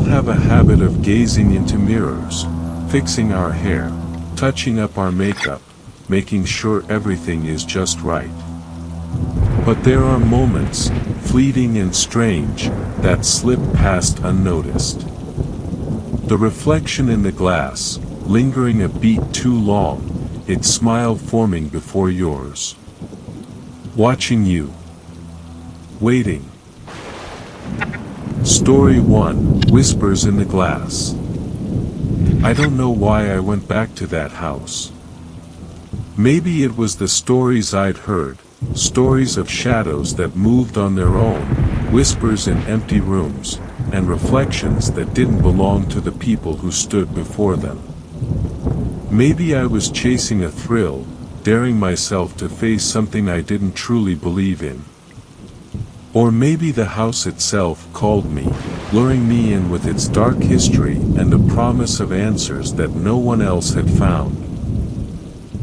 have a habit of gazing into mirrors, fixing our hair, touching up our makeup, making sure everything is just right. But there are moments, fleeting and strange, that slip past unnoticed. The reflection in the glass, lingering a beat too long, its smile forming before yours. Watching you. Waiting. Story 1, Whispers in the Glass. I don't know why I went back to that house. Maybe it was the stories I'd heard, stories of shadows that moved on their own, whispers in empty rooms, and reflections that didn't belong to the people who stood before them. Maybe I was chasing a thrill, daring myself to face something I didn't truly believe in. Or maybe the house itself called me, luring me in with its dark history and the promise of answers that no one else had found.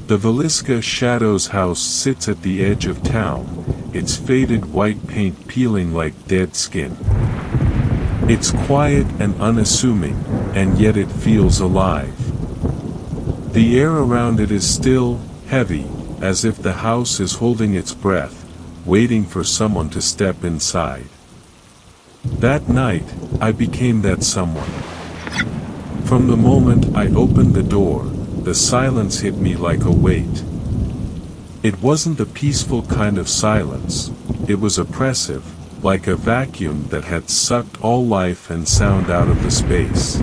The Villisca Shadows house sits at the edge of town, its faded white paint peeling like dead skin. It's quiet and unassuming, and yet it feels alive. The air around it is still, heavy, as if the house is holding its breath, waiting for someone to step inside. That night, I became that someone. From the moment I opened the door, the silence hit me like a weight. It wasn't the peaceful kind of silence, it was oppressive, like a vacuum that had sucked all life and sound out of the space.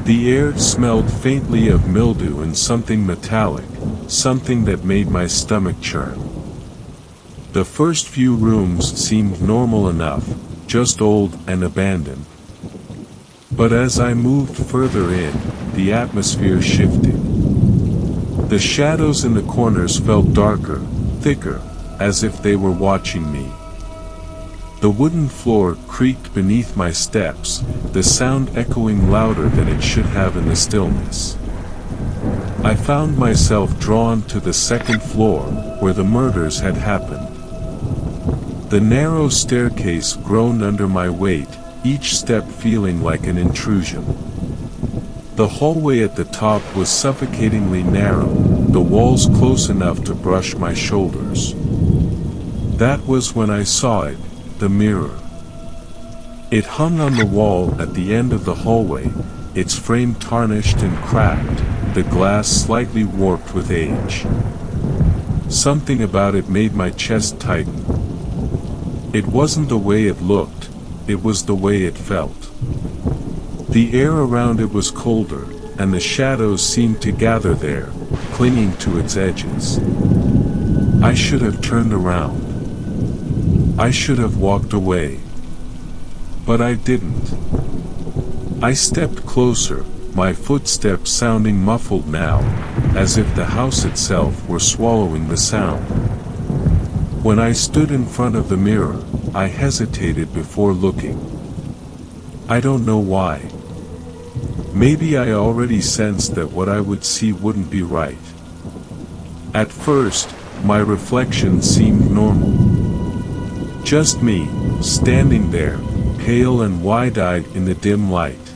The air smelled faintly of mildew and something metallic, something that made my stomach churn. The first few rooms seemed normal enough, just old and abandoned. But as I moved further in, the atmosphere shifted. The shadows in the corners felt darker, thicker, as if they were watching me. The wooden floor creaked beneath my steps, the sound echoing louder than it should have in the stillness. I found myself drawn to the second floor, where the murders had happened. The narrow staircase groaned under my weight, each step feeling like an intrusion. The hallway at the top was suffocatingly narrow, the walls close enough to brush my shoulders. That was when I saw it, the mirror. It hung on the wall at the end of the hallway, its frame tarnished and cracked, the glass slightly warped with age. Something about it made my chest tighten. It wasn't the way it looked, it was the way it felt. The air around it was colder, and the shadows seemed to gather there, clinging to its edges. I should have turned around. I should have walked away. But I didn't. I stepped closer, my footsteps sounding muffled now, as if the house itself were swallowing the sound. When I stood in front of the mirror, I hesitated before looking. I don't know why. Maybe I already sensed that what I would see wouldn't be right. At first, my reflection seemed normal. Just me, standing there, pale and wide-eyed in the dim light.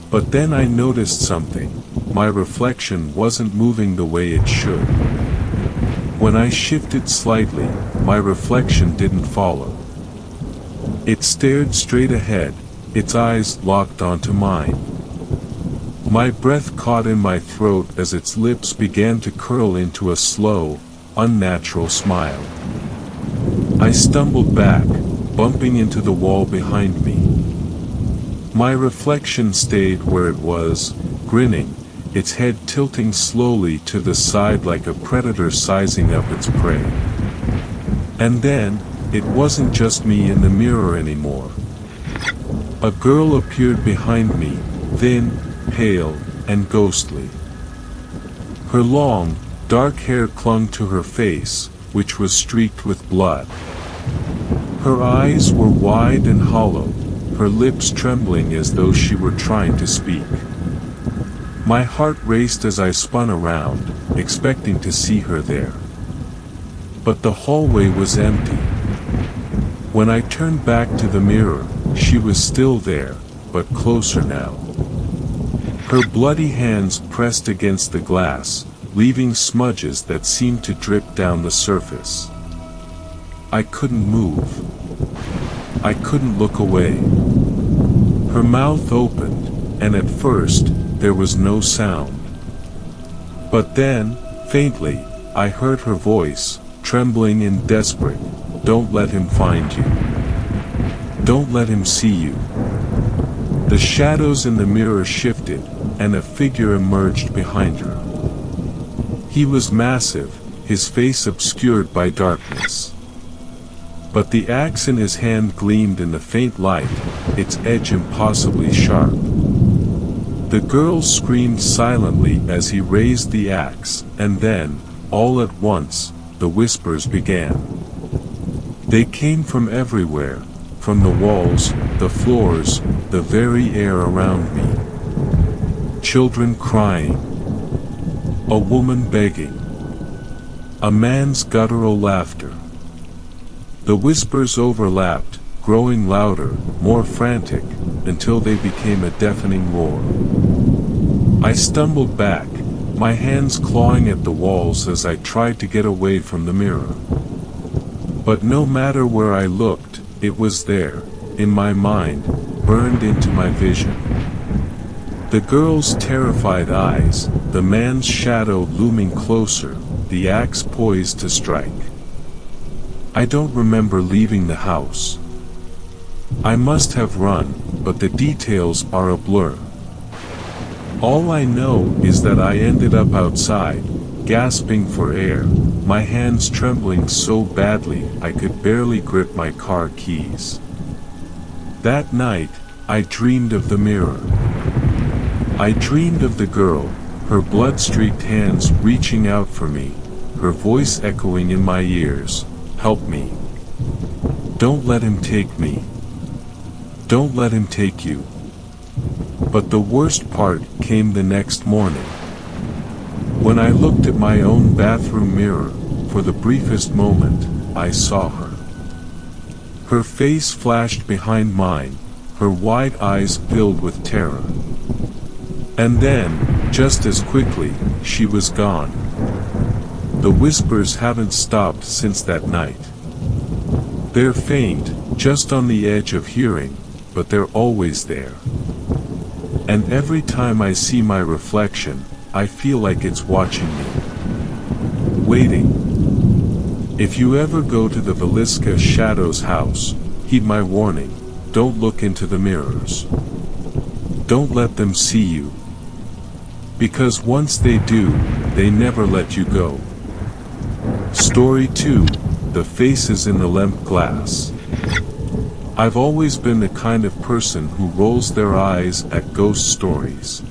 But then I noticed something. My reflection wasn't moving the way it should. When I shifted slightly, my reflection didn't follow. It stared straight ahead, its eyes locked onto mine. My breath caught in my throat as its lips began to curl into a slow, unnatural smile. I stumbled back, bumping into the wall behind me. My reflection stayed where it was, grinning, its head tilting slowly to the side like a predator sizing up its prey. And then, it wasn't just me in the mirror anymore. A girl appeared behind me, thin, pale, and ghostly. Her long, dark hair clung to her face, which was streaked with blood. Her eyes were wide and hollow, her lips trembling as though she were trying to speak. My heart raced as I spun around, expecting to see her there. But the hallway was empty. When I turned back to the mirror, she was still there, but closer now. Her bloody hands pressed against the glass, leaving smudges that seemed to drip down the surface. I couldn't move. I couldn't look away. Her mouth opened, and at first, there was no sound. But then, faintly, I heard her voice, trembling and desperate. Don't let him find you. Don't let him see you. The shadows in the mirror shifted, and a figure emerged behind her. He was massive, his face obscured by darkness. But the axe in his hand gleamed in the faint light, its edge impossibly sharp. The girl screamed silently as he raised the axe, and then, all at once, the whispers began. They came from everywhere, from the walls, the floors, the very air around me. Children crying. A woman begging. A man's guttural laughter. The whispers overlapped, growing louder, more frantic, until they became a deafening roar. I stumbled back, my hands clawing at the walls as I tried to get away from the mirror. But no matter where I looked, it was there, in my mind, burned into my vision. The girl's terrified eyes, the man's shadow looming closer, the axe poised to strike. I don't remember leaving the house. I must have run, but the details are a blur. All I know is that I ended up outside, gasping for air, my hands trembling so badly I could barely grip my car keys. That night, I dreamed of the mirror. I dreamed of the girl, her blood-streaked hands reaching out for me, her voice echoing in my ears, "Help me. Don't let him take me. Don't let him take you." But the worst part came the next morning. When I looked at my own bathroom mirror, for the briefest moment, I saw her. Her face flashed behind mine, her wide eyes filled with terror. And then, just as quickly, she was gone. The whispers haven't stopped since that night. They're faint, just on the edge of hearing, but they're always there. And every time I see my reflection, I feel like it's watching me. Waiting. If you ever go to the Velisca Shadows house, heed my warning, don't look into the mirrors. Don't let them see you. Because once they do, they never let you go. Story 2, The Faces in the Lemp Glass. I've always been the kind of person who rolls their eyes at ghost stories.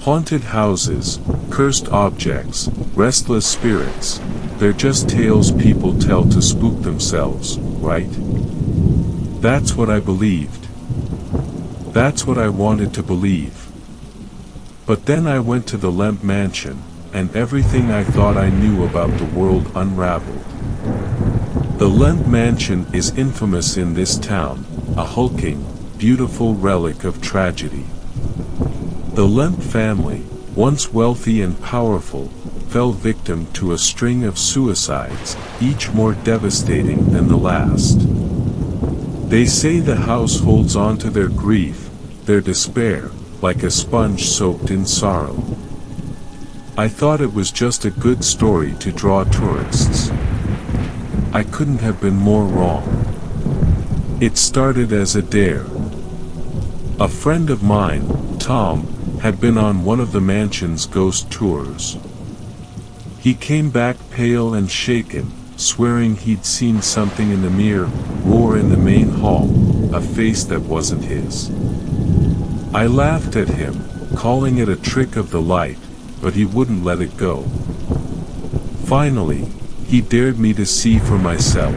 Haunted houses, cursed objects, restless spirits, they're just tales people tell to spook themselves, right? That's what I believed. That's what I wanted to believe. But then I went to the Lemp Mansion, and everything I thought I knew about the world unraveled. The Lemp Mansion is infamous in this town, a hulking, beautiful relic of tragedy. The Lemp family, once wealthy and powerful, fell victim to a string of suicides, each more devastating than the last. They say the house holds on to their grief, their despair, like a sponge soaked in sorrow. I thought it was just a good story to draw tourists. I couldn't have been more wrong. It started as a dare. A friend of mine, Tom, had been on one of the mansion's ghost tours. He came back pale and shaken, swearing he'd seen something in the mirror roar in the main hall, a face that wasn't his. I laughed at him, calling it a trick of the light, but he wouldn't let it go. Finally, he dared me to see for myself.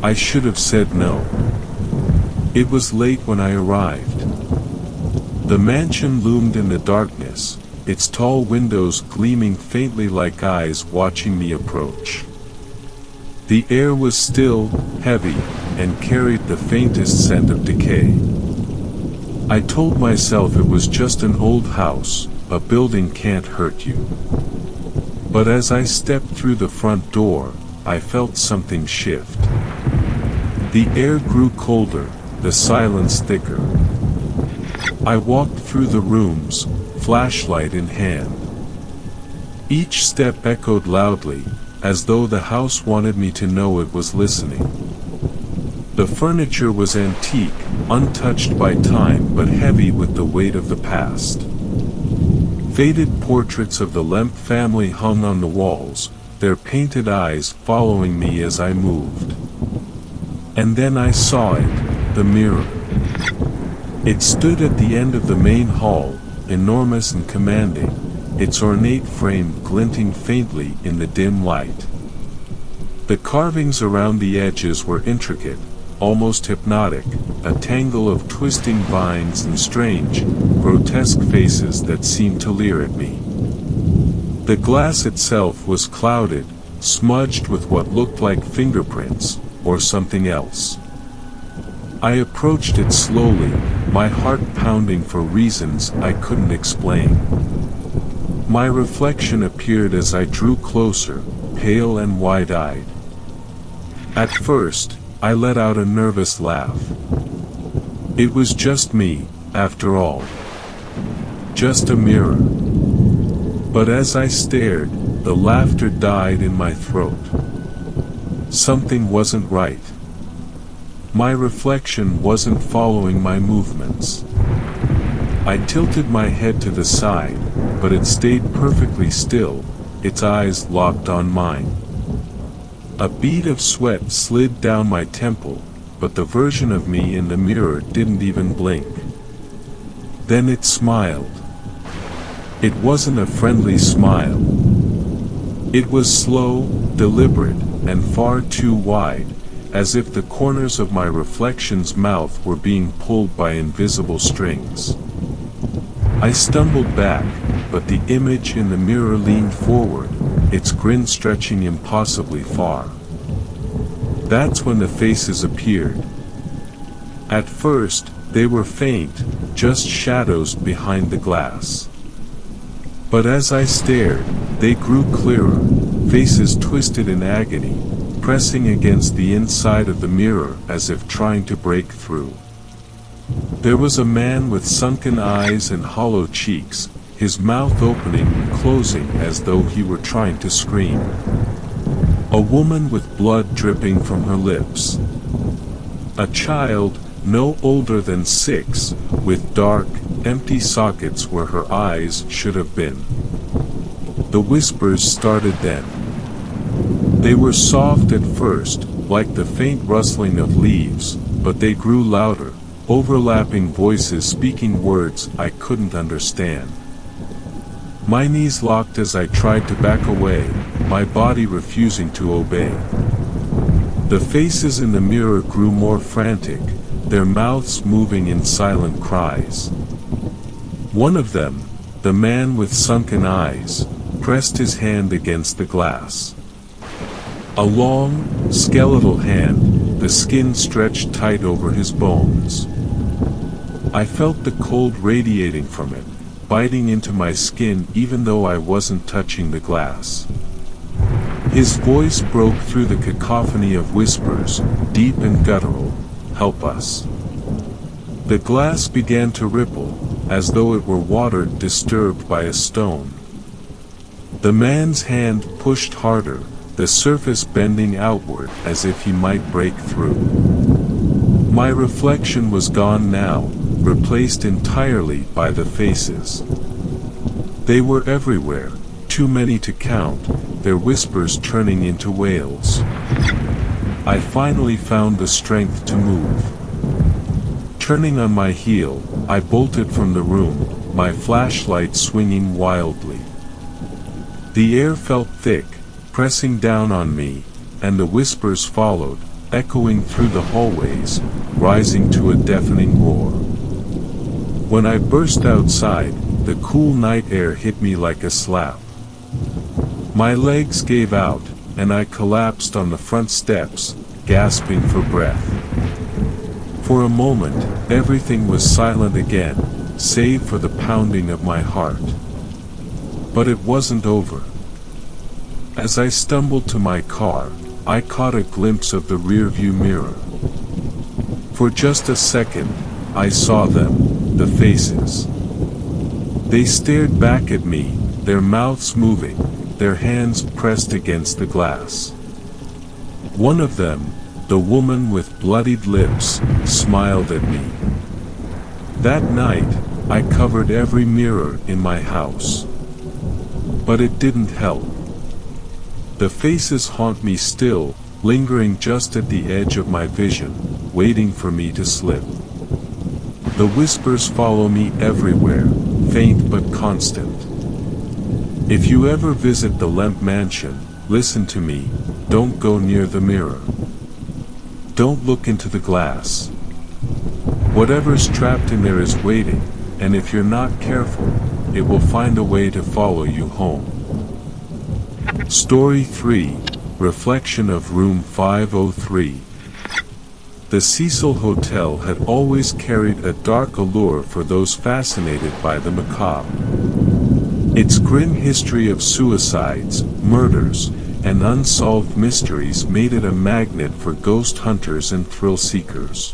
I should have said no. It was late when I arrived. The mansion loomed in the darkness, its tall windows gleaming faintly like eyes watching me approach. The air was still, heavy, and carried the faintest scent of decay. I told myself it was just an old house, a building can't hurt you. But as I stepped through the front door, I felt something shift. The air grew colder, the silence thicker. I walked through the rooms, flashlight in hand. Each step echoed loudly, as though the house wanted me to know it was listening. The furniture was antique, untouched by time but heavy with the weight of the past. Faded portraits of the Lemp family hung on the walls, their painted eyes following me as I moved. And then I saw it, the mirror. It stood at the end of the main hall, enormous and commanding, its ornate frame glinting faintly in the dim light. The carvings around the edges were intricate, almost hypnotic, a tangle of twisting vines and strange, grotesque faces that seemed to leer at me. The glass itself was clouded, smudged with what looked like fingerprints, or something else. I approached it slowly, my heart pounding for reasons I couldn't explain. My reflection appeared as I drew closer, pale and wide-eyed. At first, I let out a nervous laugh. It was just me, after all. Just a mirror. But as I stared, the laughter died in my throat. Something wasn't right. My reflection wasn't following my movements. I tilted my head to the side, but it stayed perfectly still, its eyes locked on mine. A bead of sweat slid down my temple, but the version of me in the mirror didn't even blink. Then it smiled. It wasn't a friendly smile. It was slow, deliberate, and far too wide, as if the corners of my reflection's mouth were being pulled by invisible strings. I stumbled back, but the image in the mirror leaned forward, its grin stretching impossibly far. That's when the faces appeared. At first, they were faint, just shadows behind the glass. But as I stared, they grew clearer, faces twisted in agony, pressing against the inside of the mirror as if trying to break through. There was a man with sunken eyes and hollow cheeks, his mouth opening and closing as though he were trying to scream. A woman with blood dripping from her lips. A child, no older than 6, with dark, empty sockets where her eyes should have been. The whispers started then. They were soft at first, like the faint rustling of leaves, but they grew louder, overlapping voices speaking words I couldn't understand. My knees locked as I tried to back away, my body refusing to obey. The faces in the mirror grew more frantic, their mouths moving in silent cries. One of them, the man with sunken eyes, pressed his hand against the glass. A long, skeletal hand, the skin stretched tight over his bones. I felt the cold radiating from it, biting into my skin even though I wasn't touching the glass. His voice broke through the cacophony of whispers, deep and guttural, "Help us." The glass began to ripple, as though it were water disturbed by a stone. The man's hand pushed harder, the surface bending outward as if he might break through. My reflection was gone now, replaced entirely by the faces. They were everywhere, too many to count, their whispers turning into wails. I finally found the strength to move. Turning on my heel, I bolted from the room, my flashlight swinging wildly. The air felt thick, pressing down on me, and the whispers followed, echoing through the hallways, rising to a deafening roar. When I burst outside, the cool night air hit me like a slap. My legs gave out, and I collapsed on the front steps, gasping for breath. For a moment, everything was silent again, save for the pounding of my heart. But it wasn't over. As I stumbled to my car, I caught a glimpse of the rearview mirror. For just a second, I saw them, the faces. They stared back at me, their mouths moving, their hands pressed against the glass. One of them, the woman with bloodied lips, smiled at me. That night, I covered every mirror in my house. But it didn't help. The faces haunt me still, lingering just at the edge of my vision, waiting for me to slip. The whispers follow me everywhere, faint but constant. If you ever visit the Lemp Mansion, listen to me, don't go near the mirror. Don't look into the glass. Whatever's trapped in there is waiting, and if you're not careful, it will find a way to follow you home. Story 3, Reflection of Room 503. The Cecil Hotel had always carried a dark allure for those fascinated by the macabre. Its grim history of suicides, murders, and unsolved mysteries made it a magnet for ghost hunters and thrill seekers.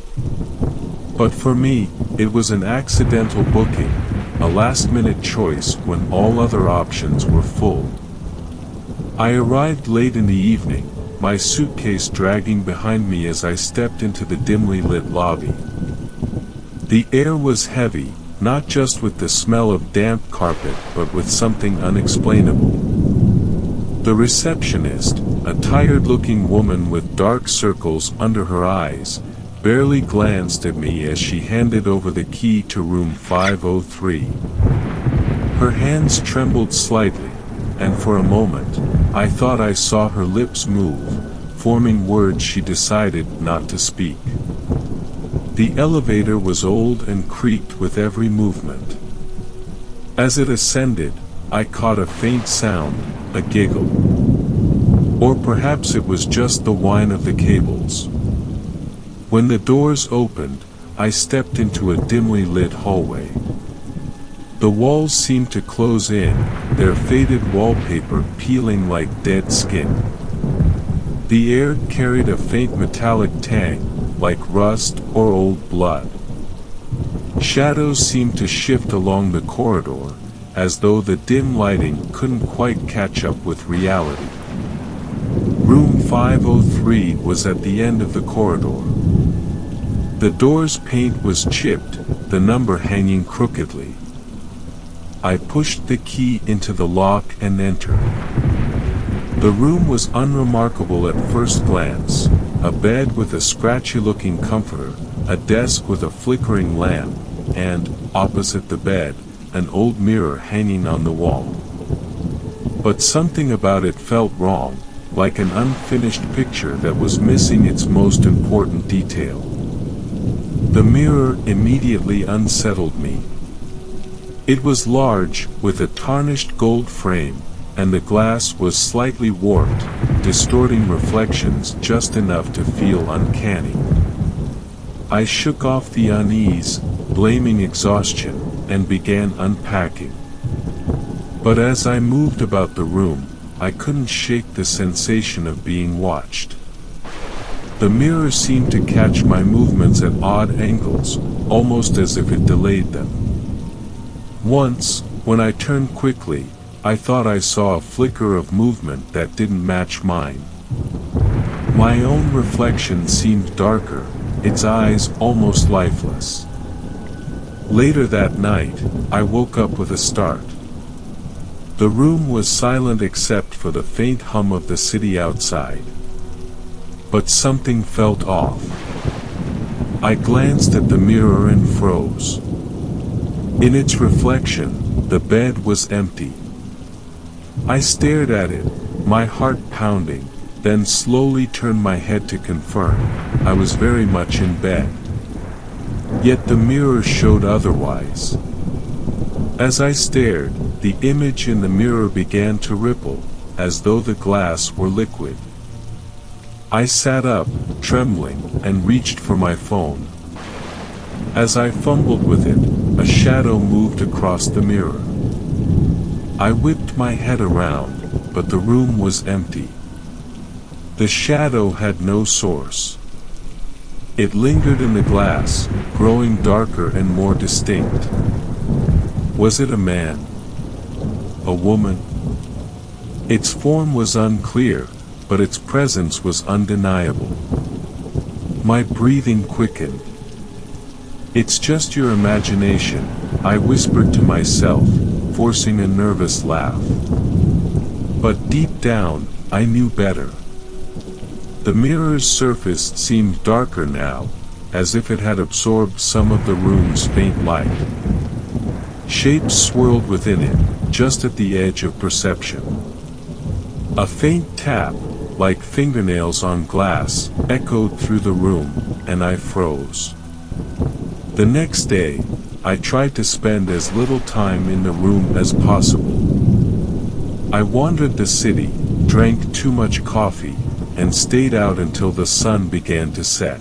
But for me, it was an accidental booking, a last-minute choice when all other options were full. I arrived late in the evening, my suitcase dragging behind me as I stepped into the dimly lit lobby. The air was heavy, not just with the smell of damp carpet but with something unexplainable. The receptionist, a tired-looking woman with dark circles under her eyes, barely glanced at me as she handed over the key to room 503. Her hands trembled slightly, and for a moment, I thought I saw her lips move, forming words she decided not to speak. The elevator was old and creaked with every movement. As it ascended, I caught a faint sound, a giggle. Or perhaps it was just the whine of the cables. When the doors opened, I stepped into a dimly lit hallway. The walls seemed to close in, their faded wallpaper peeling like dead skin. The air carried a faint metallic tang, like rust or old blood. Shadows seemed to shift along the corridor, as though the dim lighting couldn't quite catch up with reality. Room 503 was at the end of the corridor. The door's paint was chipped, the number hanging crookedly. I pushed the key into the lock and entered. The room was unremarkable at first glance, a bed with a scratchy-looking comforter, a desk with a flickering lamp, and, opposite the bed, an old mirror hanging on the wall. But something about it felt wrong, like an unfinished picture that was missing its most important detail. The mirror immediately unsettled me. It was large, with a tarnished gold frame, and the glass was slightly warped, distorting reflections just enough to feel uncanny. I shook off the unease, blaming exhaustion, and began unpacking. But as I moved about the room, I couldn't shake the sensation of being watched. The mirror seemed to catch my movements at odd angles, almost as if it delayed them. Once, when I turned quickly, I thought I saw a flicker of movement that didn't match mine. My own reflection seemed darker, its eyes almost lifeless. Later that night, I woke up with a start. The room was silent except for the faint hum of the city outside. But something felt off. I glanced at the mirror and froze. In its reflection, the bed was empty. I stared at it, my heart pounding, then slowly turned my head to confirm I was very much in bed. Yet the mirror showed otherwise. As I stared, the image in the mirror began to ripple, as though the glass were liquid. I sat up, trembling, and reached for my phone. As I fumbled with it, a shadow moved across the mirror. I whipped my head around, but the room was empty. The shadow had no source. It lingered in the glass, growing darker and more distinct. Was it a man? A woman? Its form was unclear, but its presence was undeniable. My breathing quickened. "It's just your imagination," I whispered to myself, forcing a nervous laugh. But deep down, I knew better. The mirror's surface seemed darker now, as if it had absorbed some of the room's faint light. Shapes swirled within it, just at the edge of perception. A faint tap, like fingernails on glass, echoed through the room, and I froze. The next day, I tried to spend as little time in the room as possible. I wandered the city, drank too much coffee, and stayed out until the sun began to set.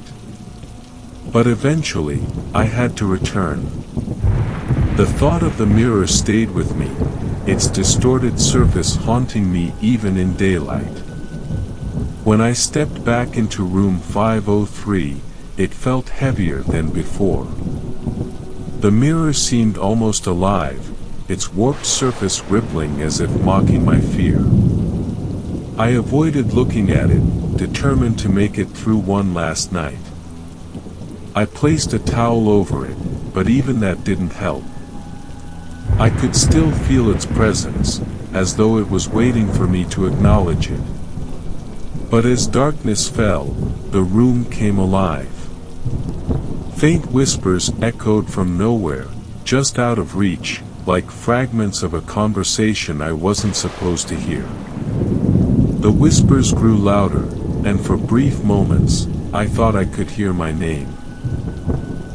But eventually, I had to return. The thought of the mirror stayed with me, its distorted surface haunting me even in daylight. When I stepped back into room 503, it felt heavier than before. The mirror seemed almost alive, its warped surface rippling as if mocking my fear. I avoided looking at it, determined to make it through one last night. I placed a towel over it, but even that didn't help. I could still feel its presence, as though it was waiting for me to acknowledge it. But as darkness fell, the room came alive. Faint whispers echoed from nowhere, just out of reach, like fragments of a conversation I wasn't supposed to hear. The whispers grew louder, and for brief moments, I thought I could hear my name.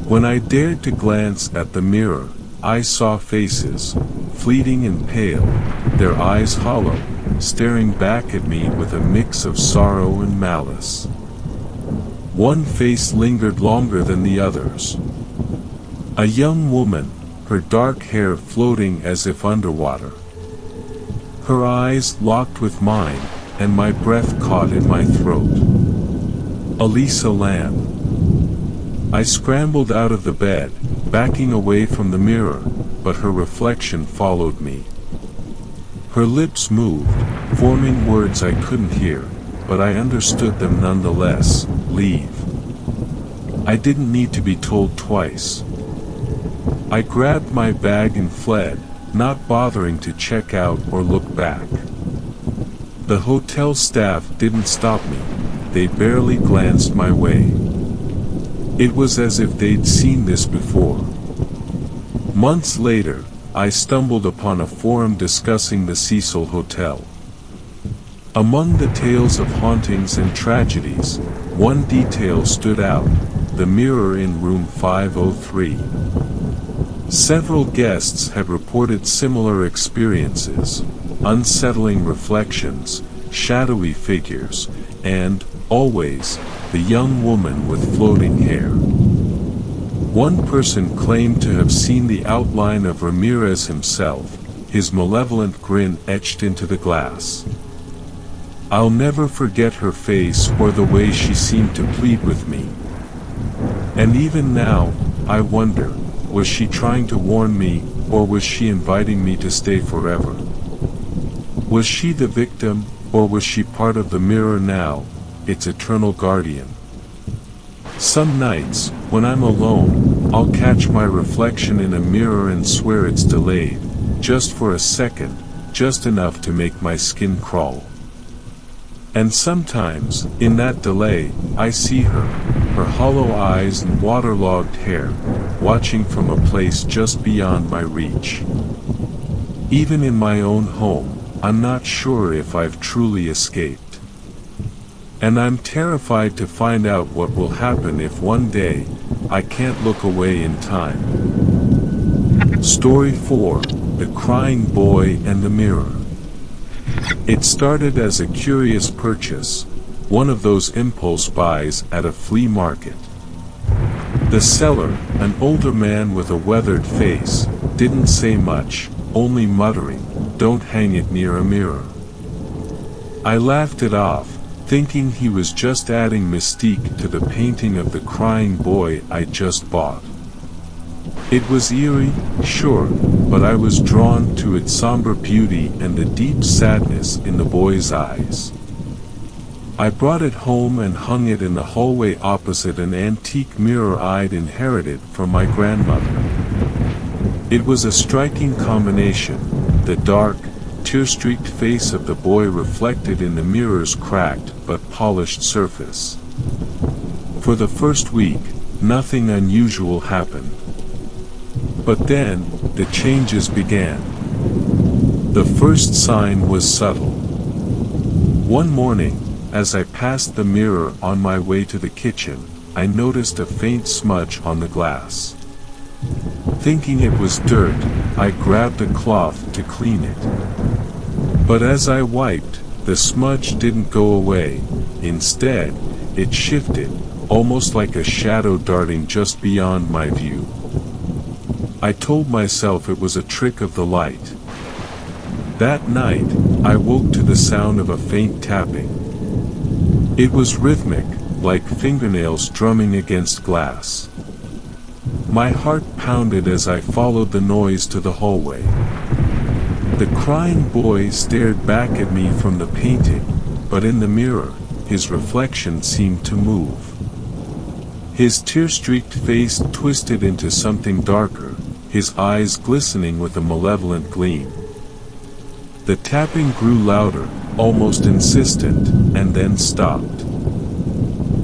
When I dared to glance at the mirror, I saw faces, fleeting and pale, their eyes hollow, staring back at me with a mix of sorrow and malice. One face lingered longer than the others. A young woman, her dark hair floating as if underwater. Her eyes locked with mine, and my breath caught in my throat. Elisa Lamb. I scrambled out of the bed, backing away from the mirror, but her reflection followed me. Her lips moved, forming words I couldn't hear, but I understood them nonetheless. Leave. I didn't need to be told twice. I grabbed my bag and fled, not bothering to check out or look back. The hotel staff didn't stop me, they barely glanced my way. It was as if they'd seen this before. Months later, I stumbled upon a forum discussing the Cecil Hotel. Among the tales of hauntings and tragedies, one detail stood out: the mirror in room 503. Several guests had reported similar experiences: unsettling reflections, shadowy figures, and, always, the young woman with floating hair. One person claimed to have seen the outline of Ramirez himself, his malevolent grin etched into the glass. I'll never forget her face or the way she seemed to plead with me. And even now, I wonder, was she trying to warn me, or was she inviting me to stay forever? Was she the victim, or was she part of the mirror now, its eternal guardian? Some nights, when I'm alone, I'll catch my reflection in a mirror and swear it's delayed, just for a second, just enough to make my skin crawl. And sometimes, in that delay, I see her, her hollow eyes and waterlogged hair, watching from a place just beyond my reach. Even in my own home, I'm not sure if I've truly escaped. And I'm terrified to find out what will happen if one day, I can't look away in time. Story 4, The Crying Boy and the Mirror. It started as a curious purchase, one of those impulse buys at a flea market. The seller, an older man with a weathered face, didn't say much, only muttering, "Don't hang it near a mirror." I laughed it off, thinking he was just adding mystique to the painting of the crying boy I just bought. It was eerie, sure, but I was drawn to its somber beauty and the deep sadness in the boy's eyes. I brought it home and hung it in the hallway opposite an antique mirror I'd inherited from my grandmother. It was a striking combination, the dark, tear-streaked face of the boy reflected in the mirror's cracked but polished surface. For the first week, nothing unusual happened. But then, the changes began. The first sign was subtle. One morning, as I passed the mirror on my way to the kitchen, I noticed a faint smudge on the glass. Thinking it was dirt, I grabbed a cloth to clean it. But as I wiped, the smudge didn't go away. Instead, it shifted, almost like a shadow darting just beyond my view. I told myself it was a trick of the light. That night, I woke to the sound of a faint tapping. It was rhythmic, like fingernails drumming against glass. My heart pounded as I followed the noise to the hallway. The crying boy stared back at me from the painting, but in the mirror, his reflection seemed to move. His tear-streaked face twisted into something darker, his eyes glistening with a malevolent gleam. The tapping grew louder, almost insistent, and then stopped.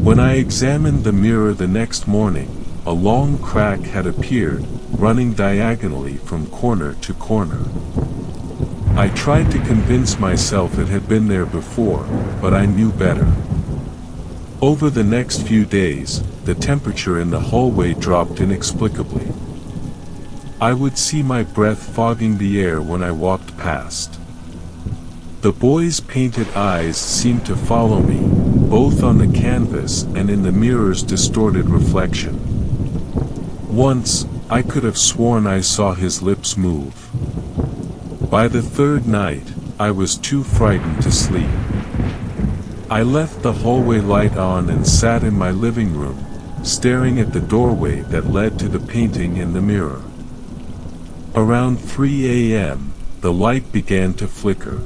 When I examined the mirror the next morning, a long crack had appeared, running diagonally from corner to corner. I tried to convince myself it had been there before, but I knew better. Over the next few days, the temperature in the hallway dropped inexplicably. I would see my breath fogging the air when I walked past. The boy's painted eyes seemed to follow me, both on the canvas and in the mirror's distorted reflection. Once, I could have sworn I saw his lips move. By the third night, I was too frightened to sleep. I left the hallway light on and sat in my living room, staring at the doorway that led to the painting in the mirror. Around 3 a.m., the light began to flicker.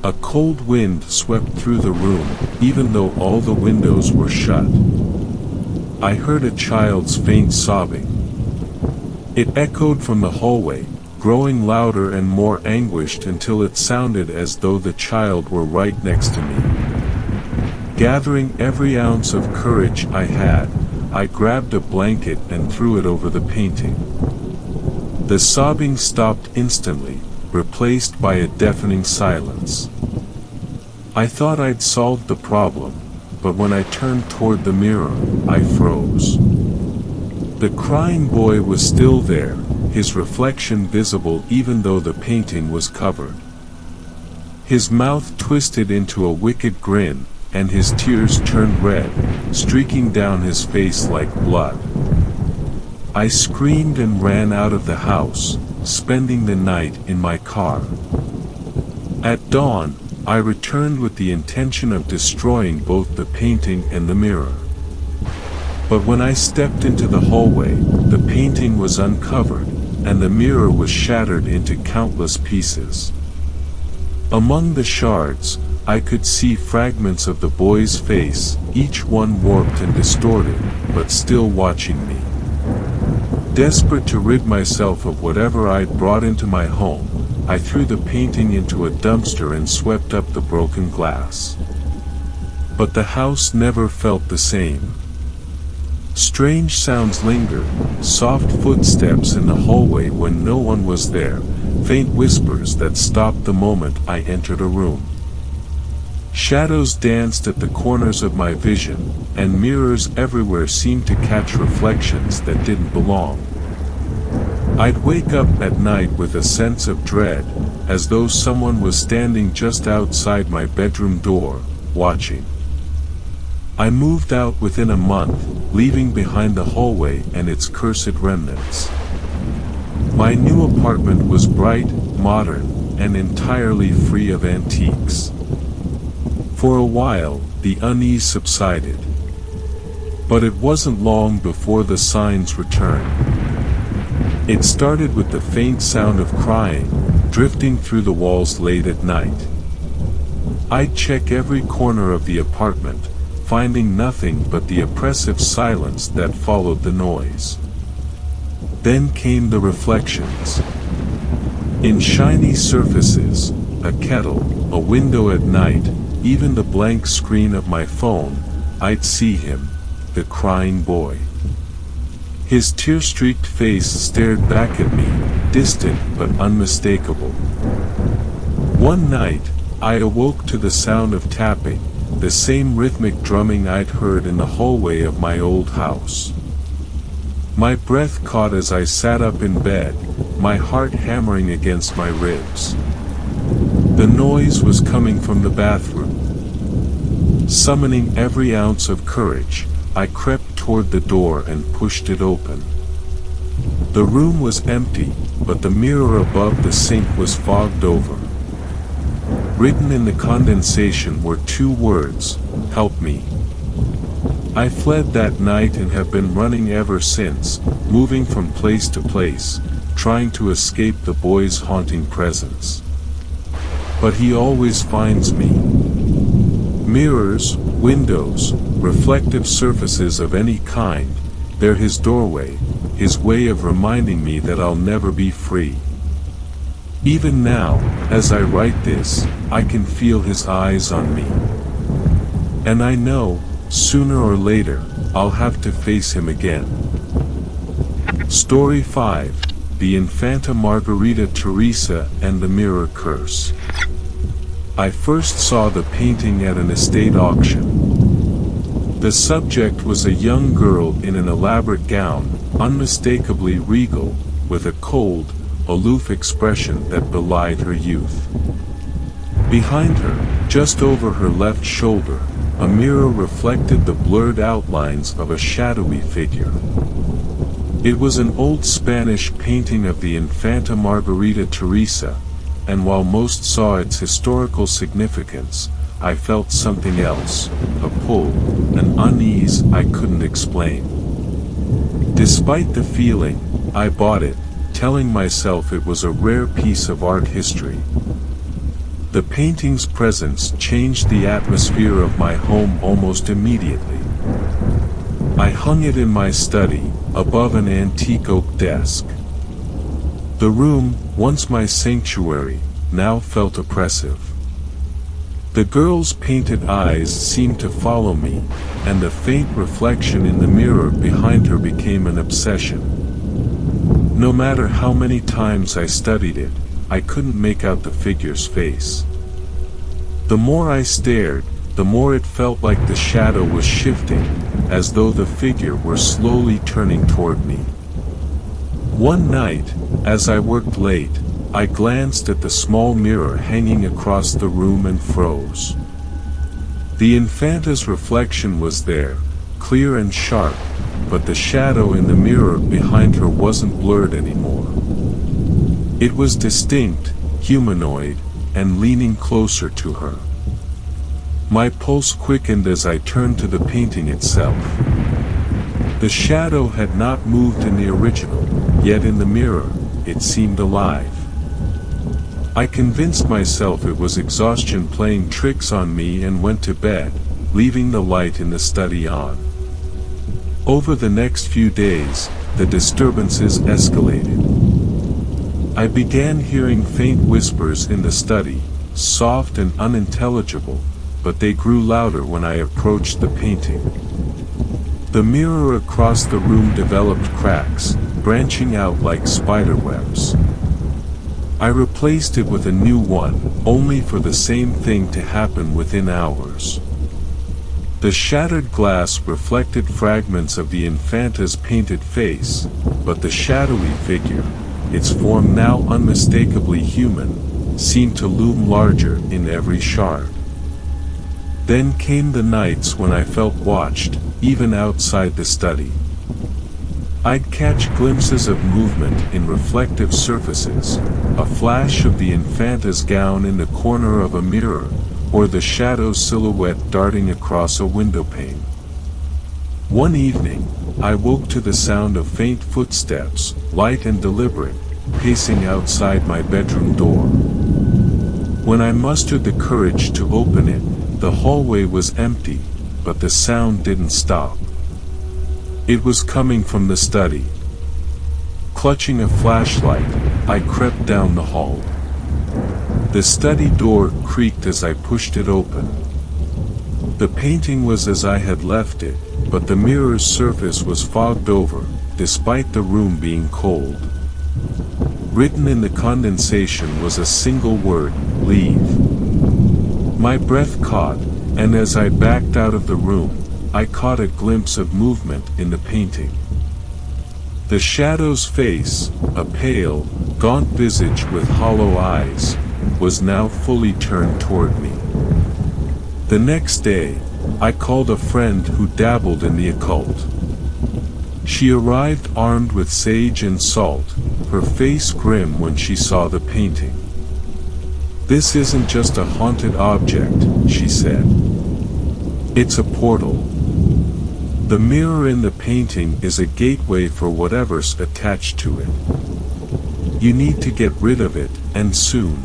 A cold wind swept through the room, even though all the windows were shut. I heard a child's faint sobbing. It echoed from the hallway, growing louder and more anguished until it sounded as though the child were right next to me. Gathering every ounce of courage I had, I grabbed a blanket and threw it over the painting. The sobbing stopped instantly, replaced by a deafening silence. I thought I'd solved the problem, but when I turned toward the mirror, I froze. The crying boy was still there, his reflection visible even though the painting was covered. His mouth twisted into a wicked grin, and his tears turned red, streaking down his face like blood. I screamed and ran out of the house, spending the night in my car. At dawn, I returned with the intention of destroying both the painting and the mirror. But when I stepped into the hallway, the painting was uncovered, and the mirror was shattered into countless pieces. Among the shards, I could see fragments of the boy's face, each one warped and distorted, but still watching me. Desperate to rid myself of whatever I'd brought into my home, I threw the painting into a dumpster and swept up the broken glass. But the house never felt the same. Strange sounds lingered, soft footsteps in the hallway when no one was there, faint whispers that stopped the moment I entered a room. Shadows danced at the corners of my vision, and mirrors everywhere seemed to catch reflections that didn't belong. I'd wake up at night with a sense of dread, as though someone was standing just outside my bedroom door, watching. I moved out within a month, leaving behind the hallway and its cursed remnants. My new apartment was bright, modern, and entirely free of antiques. For a while, the unease subsided. But it wasn't long before the signs returned. It started with the faint sound of crying, drifting through the walls late at night. I'd check every corner of the apartment, finding nothing but the oppressive silence that followed the noise. Then came the reflections. In shiny surfaces, a kettle, a window at night, even the blank screen of my phone, I'd see him, the crying boy. His tear-streaked face stared back at me, distant but unmistakable. One night, I awoke to the sound of tapping, the same rhythmic drumming I'd heard in the hallway of my old house. My breath caught as I sat up in bed, my heart hammering against my ribs. The noise was coming from the bathroom. Summoning every ounce of courage, I crept toward the door and pushed it open. The room was empty, but the mirror above the sink was fogged over. Written in the condensation were two words: "Help me." I fled that night and have been running ever since, moving from place to place, trying to escape the boy's haunting presence. But he always finds me. Mirrors, windows, reflective surfaces of any kind, they're his doorway, his way of reminding me that I'll never be free. Even now, as I write this, I can feel his eyes on me. And I know, sooner or later, I'll have to face him again. Story 5: The Infanta Margarita Teresa and the Mirror Curse. I first saw the painting at an estate auction. The subject was a young girl in an elaborate gown, unmistakably regal, with a cold, aloof expression that belied her youth. Behind her, just over her left shoulder, a mirror reflected the blurred outlines of a shadowy figure. It was an old Spanish painting of the Infanta Margarita Teresa, and while most saw its historical significance, I felt something else, a pull, an unease I couldn't explain. Despite the feeling, I bought it, telling myself it was a rare piece of art history. The painting's presence changed the atmosphere of my home almost immediately. I hung it in my study, above an antique oak desk. The room, once my sanctuary, now felt oppressive. The girl's painted eyes seemed to follow me, and the faint reflection in the mirror behind her became an obsession. No matter how many times I studied it, I couldn't make out the figure's face. The more I stared, the more it felt like the shadow was shifting, as though the figure were slowly turning toward me. One night, as I worked late, I glanced at the small mirror hanging across the room and froze. The Infanta's reflection was there, clear and sharp, but the shadow in the mirror behind her wasn't blurred anymore. It was distinct, humanoid, and leaning closer to her. My pulse quickened as I turned to the painting itself. The shadow had not moved in the original, yet in the mirror, it seemed alive. I convinced myself it was exhaustion playing tricks on me and went to bed, leaving the light in the study on. Over the next few days, the disturbances escalated. I began hearing faint whispers in the study, soft and unintelligible, but they grew louder when I approached the painting. The mirror across the room developed cracks, branching out like spider webs. I replaced it with a new one, only for the same thing to happen within hours. The shattered glass reflected fragments of the Infanta's painted face, but the shadowy figure, its form now unmistakably human, seemed to loom larger in every shard. Then came the nights when I felt watched, even outside the study. I'd catch glimpses of movement in reflective surfaces, a flash of the Infanta's gown in the corner of a mirror, or the shadow silhouette darting across a windowpane. One evening, I woke to the sound of faint footsteps, light and deliberate, pacing outside my bedroom door. When I mustered the courage to open it, the hallway was empty, but the sound didn't stop. It was coming from the study. Clutching a flashlight, I crept down the hall. The study door creaked as I pushed it open. The painting was as I had left it, but the mirror's surface was fogged over, despite the room being cold. Written in the condensation was a single word: leave. My breath caught, and as I backed out of the room, I caught a glimpse of movement in the painting. The shadow's face, a pale, gaunt visage with hollow eyes, was now fully turned toward me. The next day, I called a friend who dabbled in the occult. She arrived armed with sage and salt, her face grim when she saw the painting. "This isn't just a haunted object," she said. "It's a portal. The mirror in the painting is a gateway for whatever's attached to it. You need to get rid of it, and soon."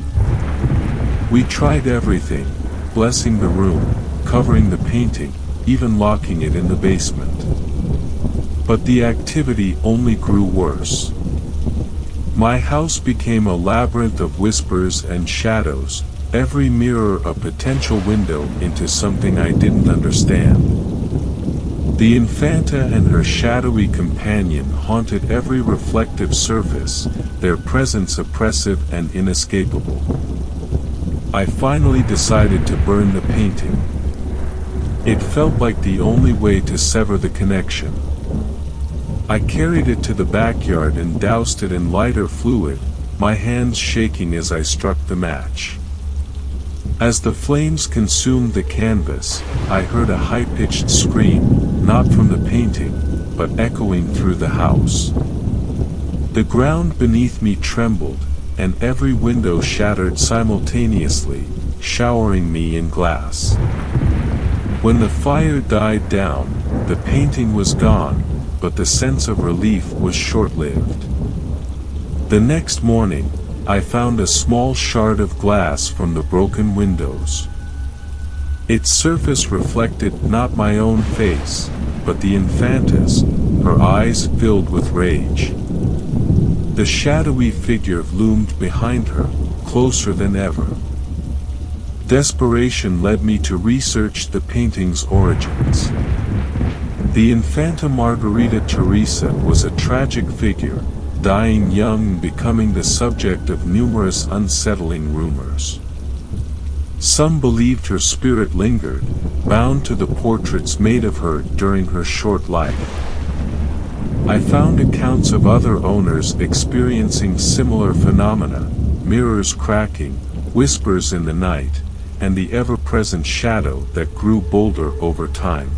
We tried everything, blessing the room, covering the painting, even locking it in the basement. But the activity only grew worse. My house became a labyrinth of whispers and shadows, every mirror a potential window into something I didn't understand. The Infanta and her shadowy companion haunted every reflective surface, their presence oppressive and inescapable. I finally decided to burn the painting. It felt like the only way to sever the connection. I carried it to the backyard and doused it in lighter fluid, my hands shaking as I struck the match. As the flames consumed the canvas, I heard a high-pitched scream, not from the painting, but echoing through the house. The ground beneath me trembled, and every window shattered simultaneously, showering me in glass. When the fire died down, the painting was gone, but the sense of relief was short-lived. The next morning, I found a small shard of glass from the broken windows. Its surface reflected not my own face, but the Infanta's, her eyes filled with rage. The shadowy figure loomed behind her, closer than ever. Desperation led me to research the painting's origins. The Infanta Margarita Teresa was a tragic figure, dying young and becoming the subject of numerous unsettling rumors. Some believed her spirit lingered, bound to the portraits made of her during her short life. I found accounts of other owners experiencing similar phenomena, mirrors cracking, whispers in the night, and the ever-present shadow that grew bolder over time.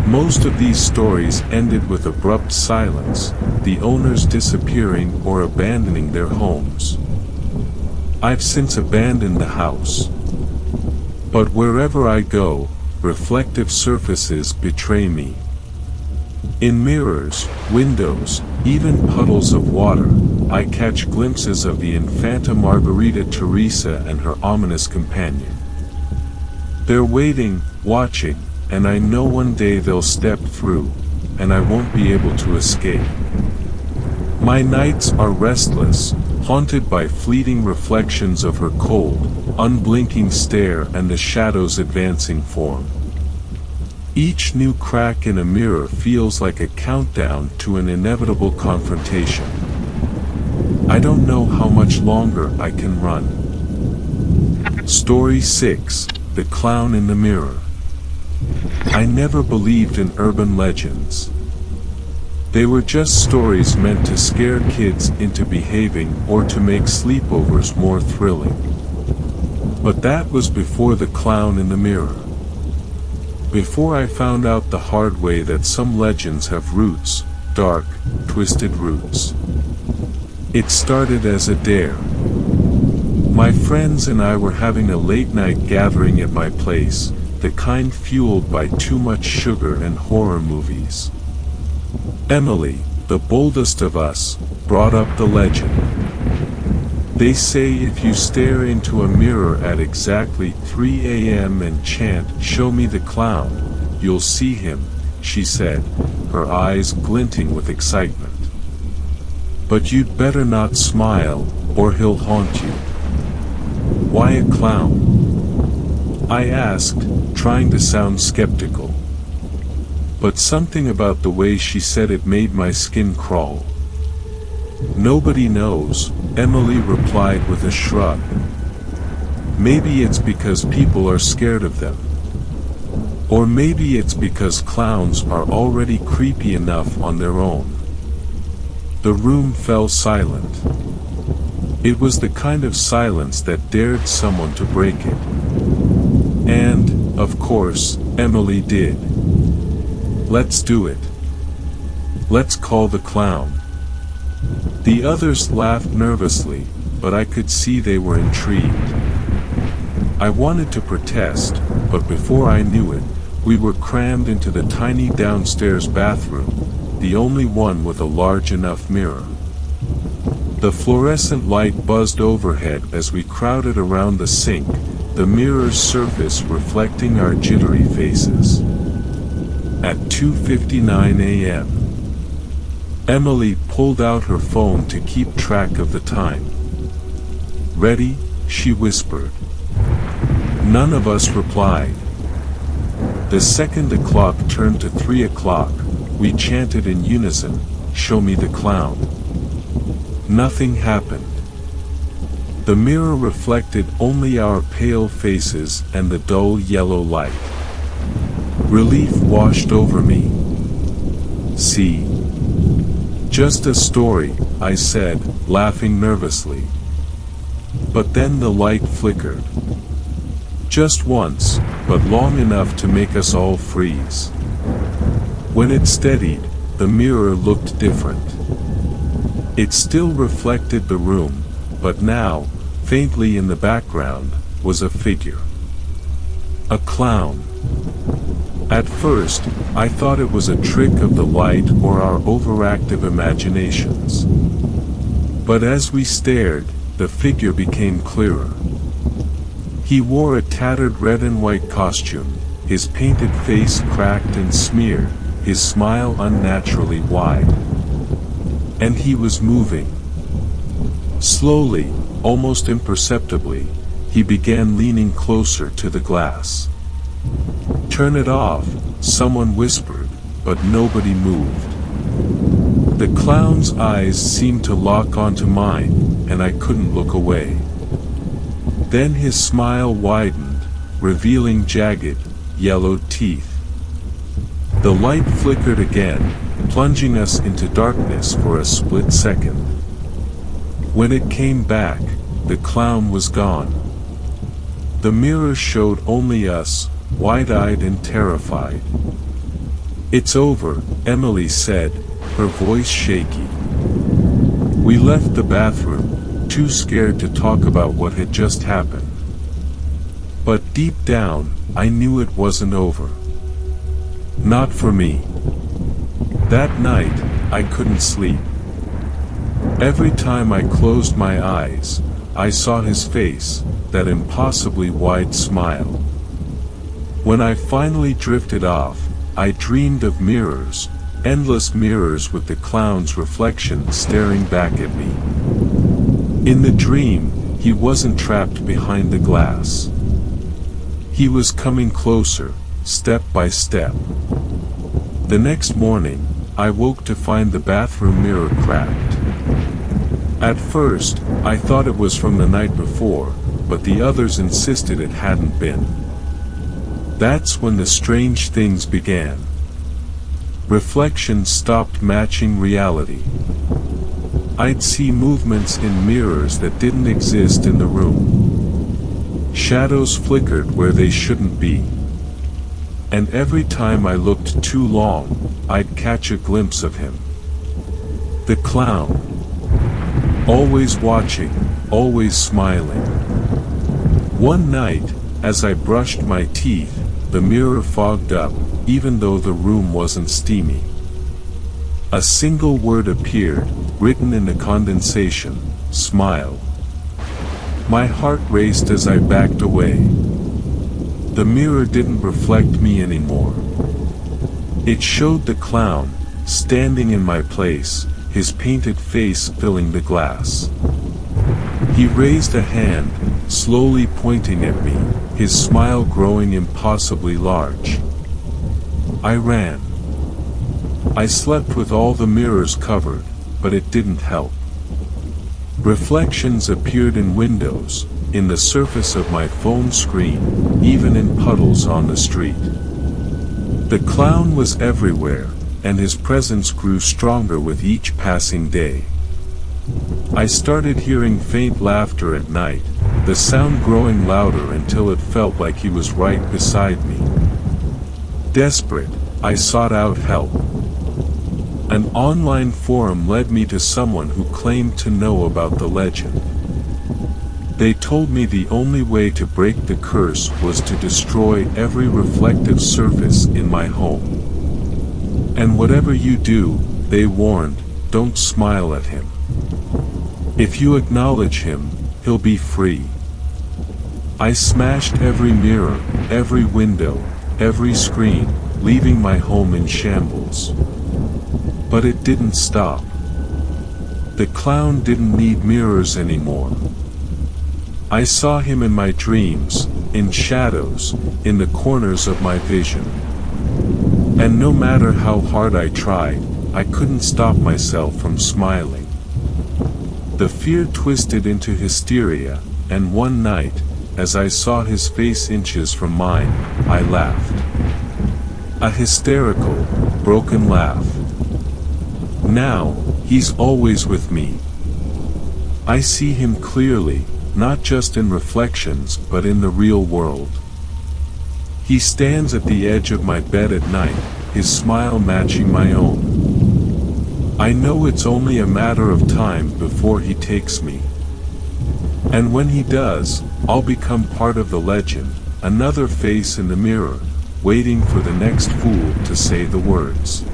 Most of these stories ended with abrupt silence, the owners disappearing or abandoning their homes. I've since abandoned the house. But wherever I go, reflective surfaces betray me. In mirrors, windows, even puddles of water, I catch glimpses of the Infanta Margarita Teresa and her ominous companion. They're waiting, watching, and I know one day they'll step through, and I won't be able to escape. My nights are restless, haunted by fleeting reflections of her cold, unblinking stare and the shadow's advancing form. Each new crack in a mirror feels like a countdown to an inevitable confrontation. I don't know how much longer I can run. Story 6: The Clown in the Mirror. I never believed in urban legends. They were just stories meant to scare kids into behaving or to make sleepovers more thrilling. But that was before the clown in the mirror. Before I found out the hard way that some legends have roots, dark, twisted roots. It started as a dare. My friends and I were having a late-night gathering at my place, the kind fueled by too much sugar and horror movies. Emily, the boldest of us, brought up the legend. They say if you stare into a mirror at exactly 3 a.m. and chant, "Show me the clown," you'll see him, she said, her eyes glinting with excitement. But you'd better not smile, or he'll haunt you. Why a clown? I asked, trying to sound skeptical. But something about the way she said it made my skin crawl. Nobody knows, Emily replied with a shrug. Maybe it's because people are scared of them. Or maybe it's because clowns are already creepy enough on their own. The room fell silent. It was the kind of silence that dared someone to break it. And, of course, Emily did. Let's do it. Let's call the clown. The others laughed nervously, but I could see they were intrigued. I wanted to protest, but before I knew it, we were crammed into the tiny downstairs bathroom, the only one with a large enough mirror. The fluorescent light buzzed overhead as we crowded around the sink, the mirror's surface reflecting our jittery faces. At 2:59 a.m., Emily pulled out her phone to keep track of the time. "Ready?" she whispered. None of us replied. The second the clock turned to 3 o'clock, we chanted in unison, "Show me the clown." Nothing happened. The mirror reflected only our pale faces and the dull yellow light. Relief washed over me. "See? Just a story," I said, laughing nervously. But then the light flickered. Just once, but long enough to make us all freeze. When it steadied, the mirror looked different. It still reflected the room, but now, faintly in the background, was a figure. A clown. At first, I thought it was a trick of the light or our overactive imaginations. But as we stared, the figure became clearer. He wore a tattered red and white costume, his painted face cracked and smeared, his smile unnaturally wide. And he was moving. Slowly, almost imperceptibly, he began leaning closer to the glass. "Turn it off," someone whispered, but nobody moved. The clown's eyes seemed to lock onto mine, and I couldn't look away. Then his smile widened, revealing jagged, yellowed teeth. The light flickered again, plunging us into darkness for a split second. When it came back, the clown was gone. The mirror showed only us, wide-eyed and terrified. "It's over," Emily said, her voice shaky. We left the bathroom, too scared to talk about what had just happened. But deep down, I knew it wasn't over. Not for me. That night, I couldn't sleep. Every time I closed my eyes, I saw his face, that impossibly wide smile. When I finally drifted off, I dreamed of mirrors, endless mirrors with the clown's reflection staring back at me. In the dream, he wasn't trapped behind the glass. He was coming closer, step by step. The next morning, I woke to find the bathroom mirror cracked. At first, I thought it was from the night before, but the others insisted it hadn't been. That's when the strange things began. Reflection stopped matching reality. I'd see movements in mirrors that didn't exist in the room. Shadows flickered where they shouldn't be. And every time I looked too long, I'd catch a glimpse of him. The clown. Always watching, always smiling. One night, as I brushed my teeth, the mirror fogged up, even though the room wasn't steamy. A single word appeared, written in the condensation: smile. My heart raced as I backed away. The mirror didn't reflect me anymore. It showed the clown, standing in my place, his painted face filling the glass. He raised a hand, slowly pointing at me, his smile growing impossibly large. I ran. I slept with all the mirrors covered, but it didn't help. Reflections appeared in windows, in the surface of my phone screen, even in puddles on the street. The clown was everywhere, and his presence grew stronger with each passing day. I started hearing faint laughter at night, the sound growing louder until it felt like he was right beside me. Desperate, I sought out help. An online forum led me to someone who claimed to know about the legend. They told me the only way to break the curse was to destroy every reflective surface in my home. And whatever you do, they warned, don't smile at him. If you acknowledge him, he'll be free. I smashed every mirror, every window, every screen, leaving my home in shambles. But it didn't stop. The clown didn't need mirrors anymore. I saw him in my dreams, in shadows, in the corners of my vision. And no matter how hard I tried, I couldn't stop myself from smiling. The fear twisted into hysteria, and one night, as I saw his face inches from mine, I laughed. A hysterical, broken laugh. Now, he's always with me. I see him clearly, not just in reflections but in the real world. He stands at the edge of my bed at night, his smile matching my own. I know it's only a matter of time before he takes me. And when he does, I'll become part of the legend, another face in the mirror, waiting for the next fool to say the words.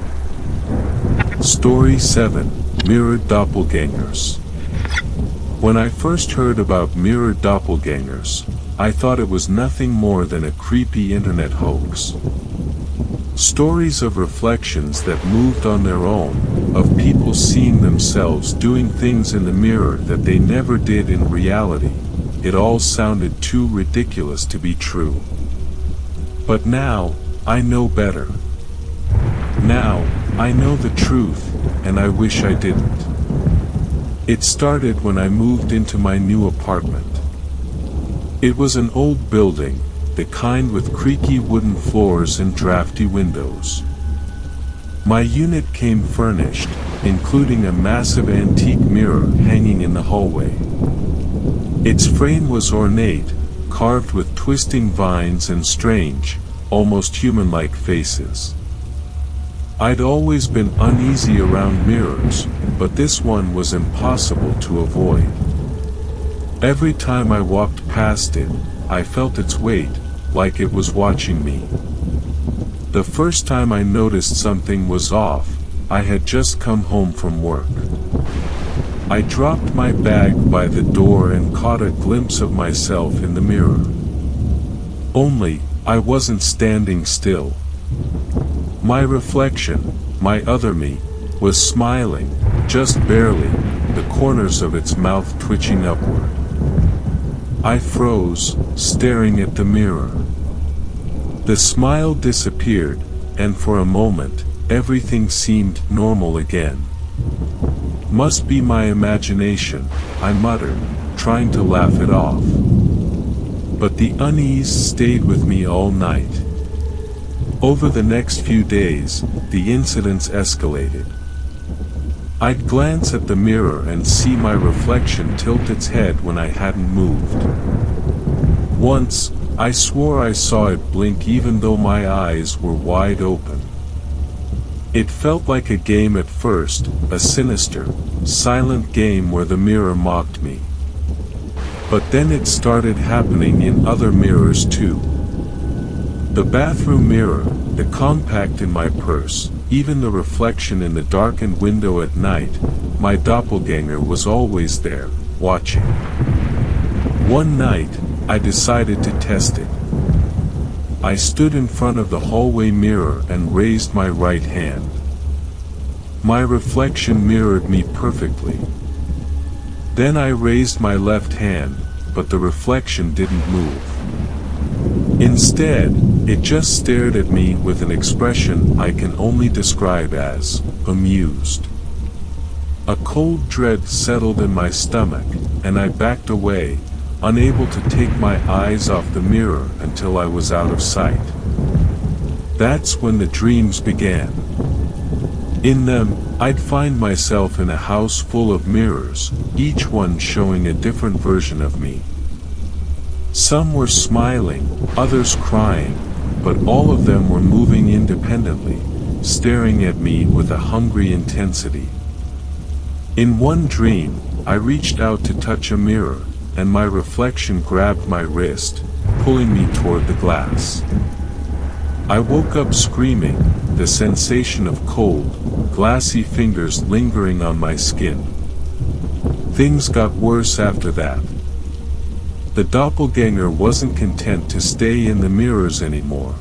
Story 7: Mirrored Doppelgangers. When I first heard about mirrored doppelgangers, I thought it was nothing more than a creepy internet hoax. Stories of reflections that moved on their own, of people seeing themselves doing things in the mirror that they never did in reality. It all sounded too ridiculous to be true. But now, I know better. Now, I know the truth, and I wish I didn't. It started when I moved into my new apartment. It was an old building, the kind with creaky wooden floors and drafty windows. My unit came furnished, including a massive antique mirror hanging in the hallway. Its frame was ornate, carved with twisting vines and strange, almost human-like faces. I'd always been uneasy around mirrors, but this one was impossible to avoid. Every time I walked past it, I felt its weight, like it was watching me. The first time I noticed something was off, I had just come home from work. I dropped my bag by the door and caught a glimpse of myself in the mirror. Only, I wasn't standing still. My reflection, my other me, was smiling, just barely, the corners of its mouth twitching upward. I froze, staring at the mirror. The smile disappeared, and for a moment, everything seemed normal again. Must be my imagination, I muttered, trying to laugh it off. But the unease stayed with me all night. Over the next few days, the incidents escalated. I'd glance at the mirror and see my reflection tilt its head when I hadn't moved. Once, I swore I saw it blink even though my eyes were wide open. It felt like a game at first, a sinister, silent game where the mirror mocked me. But then it started happening in other mirrors too. The bathroom mirror, the compact in my purse, even the reflection in the darkened window at night, my doppelganger was always there, watching. One night, I decided to test it. I stood in front of the hallway mirror and raised my right hand. My reflection mirrored me perfectly. Then I raised my left hand, but the reflection didn't move. Instead, it just stared at me with an expression I can only describe as amused. A cold dread settled in my stomach, and I backed away, unable to take my eyes off the mirror until I was out of sight. That's when the dreams began. In them, I'd find myself in a house full of mirrors, each one showing a different version of me. Some were smiling, others crying, but all of them were moving independently, staring at me with a hungry intensity. In one dream, I reached out to touch a mirror, and my reflection grabbed my wrist, pulling me toward the glass. I woke up screaming, the sensation of cold, glassy fingers lingering on my skin. Things got worse after that. The doppelganger wasn't content to stay in the mirrors anymore.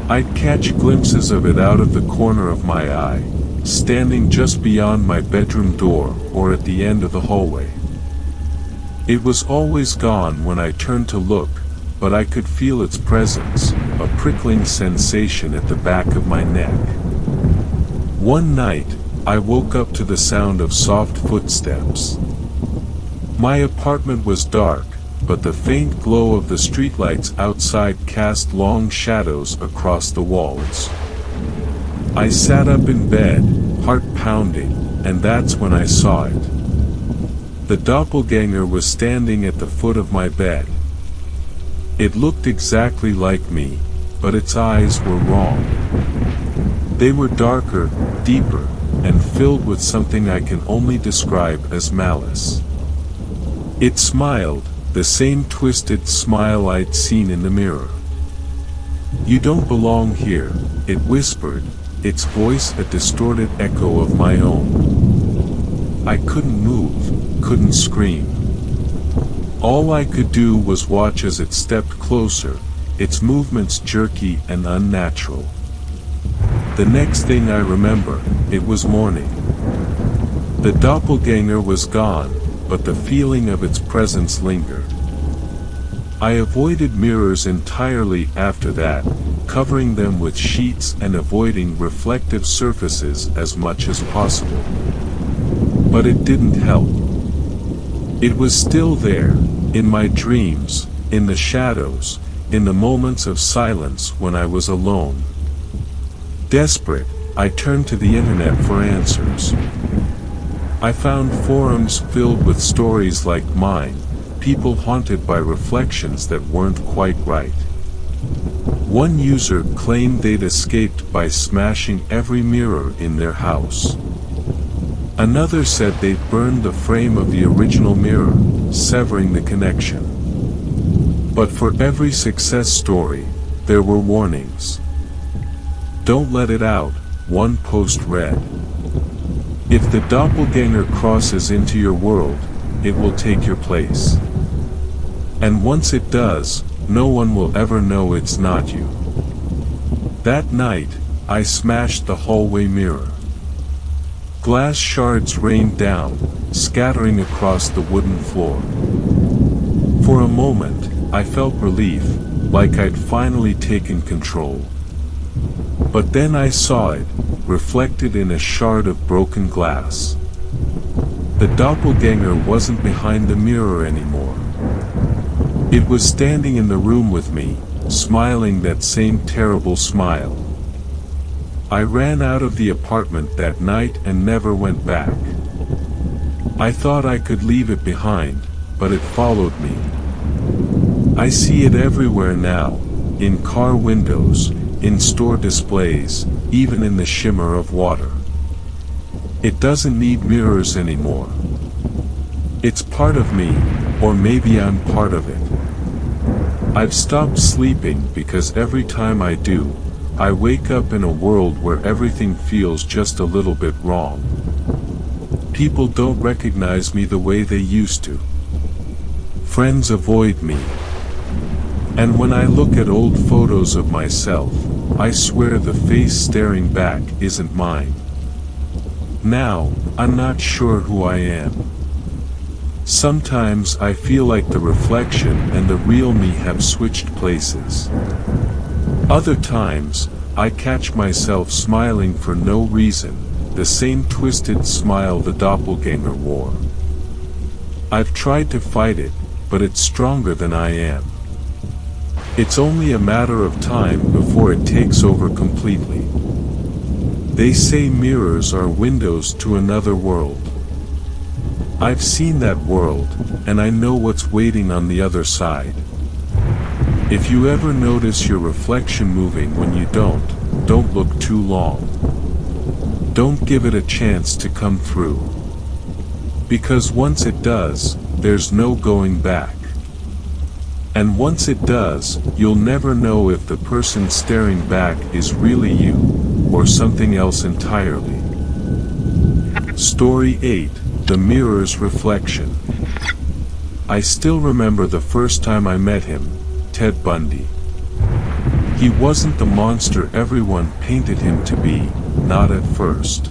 I'd catch glimpses of it out of the corner of my eye, standing just beyond my bedroom door or at the end of the hallway. It was always gone when I turned to look, but I could feel its presence, a prickling sensation at the back of my neck. One night, I woke up to the sound of soft footsteps. My apartment was dark, but the faint glow of the streetlights outside cast long shadows across the walls. I sat up in bed, heart pounding, and that's when I saw it. The doppelganger was standing at the foot of my bed. It looked exactly like me, but its eyes were wrong. They were darker, deeper, and filled with something I can only describe as malice. It smiled, the same twisted smile I'd seen in the mirror. "You don't belong here," it whispered, its voice a distorted echo of my own. I couldn't move, couldn't scream. All I could do was watch as it stepped closer, its movements jerky and unnatural. The next thing I remember, it was morning. The doppelganger was gone, but the feeling of its presence lingered. I avoided mirrors entirely after that, covering them with sheets and avoiding reflective surfaces as much as possible. But it didn't help. It was still there, in my dreams, in the shadows, in the moments of silence when I was alone. Desperate, I turned to the internet for answers. I found forums filled with stories like mine, people haunted by reflections that weren't quite right. One user claimed they'd escaped by smashing every mirror in their house. Another said they'd burned the frame of the original mirror, severing the connection. But for every success story, there were warnings. "Don't let it out," one post read. "If the doppelganger crosses into your world, it will take your place. And once it does, no one will ever know it's not you." That night, I smashed the hallway mirror. Glass shards rained down, scattering across the wooden floor. For a moment, I felt relief, like I'd finally taken control. But then I saw it, reflected in a shard of broken glass. The doppelganger wasn't behind the mirror anymore. It was standing in the room with me, smiling that same terrible smile. I ran out of the apartment that night and never went back. I thought I could leave it behind, but it followed me. I see it everywhere now, in car windows, in store displays, even in the shimmer of water. It doesn't need mirrors anymore. It's part of me, or maybe I'm part of it. I've stopped sleeping because every time I do, I wake up in a world where everything feels just a little bit wrong. People don't recognize me the way they used to. Friends avoid me. And when I look at old photos of myself, I swear the face staring back isn't mine. Now, I'm not sure who I am. Sometimes I feel like the reflection and the real me have switched places. Other times, I catch myself smiling for no reason, the same twisted smile the doppelganger wore. I've tried to fight it, but it's stronger than I am. It's only a matter of time before it takes over completely. They say mirrors are windows to another world. I've seen that world, and I know what's waiting on the other side. If you ever notice your reflection moving when you don't look too long. Don't give it a chance to come through. Because once it does, there's no going back. And once it does, you'll never know if the person staring back is really you, or something else entirely. Story 8. The Mirror's Reflection. I still remember the first time I met him, Ted Bundy. He wasn't the monster everyone painted him to be, not at first.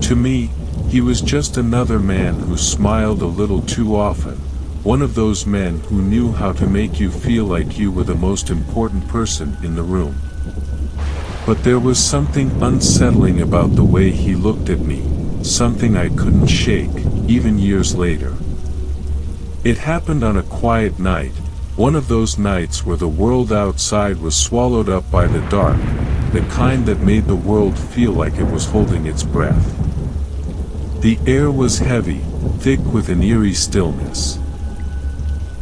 To me, he was just another man who smiled a little too often, one of those men who knew how to make you feel like you were the most important person in the room. But there was something unsettling about the way he looked at me, something I couldn't shake, even years later. It happened on a quiet night, one of those nights where the world outside was swallowed up by the dark, the kind that made the world feel like it was holding its breath. The air was heavy, thick with an eerie stillness.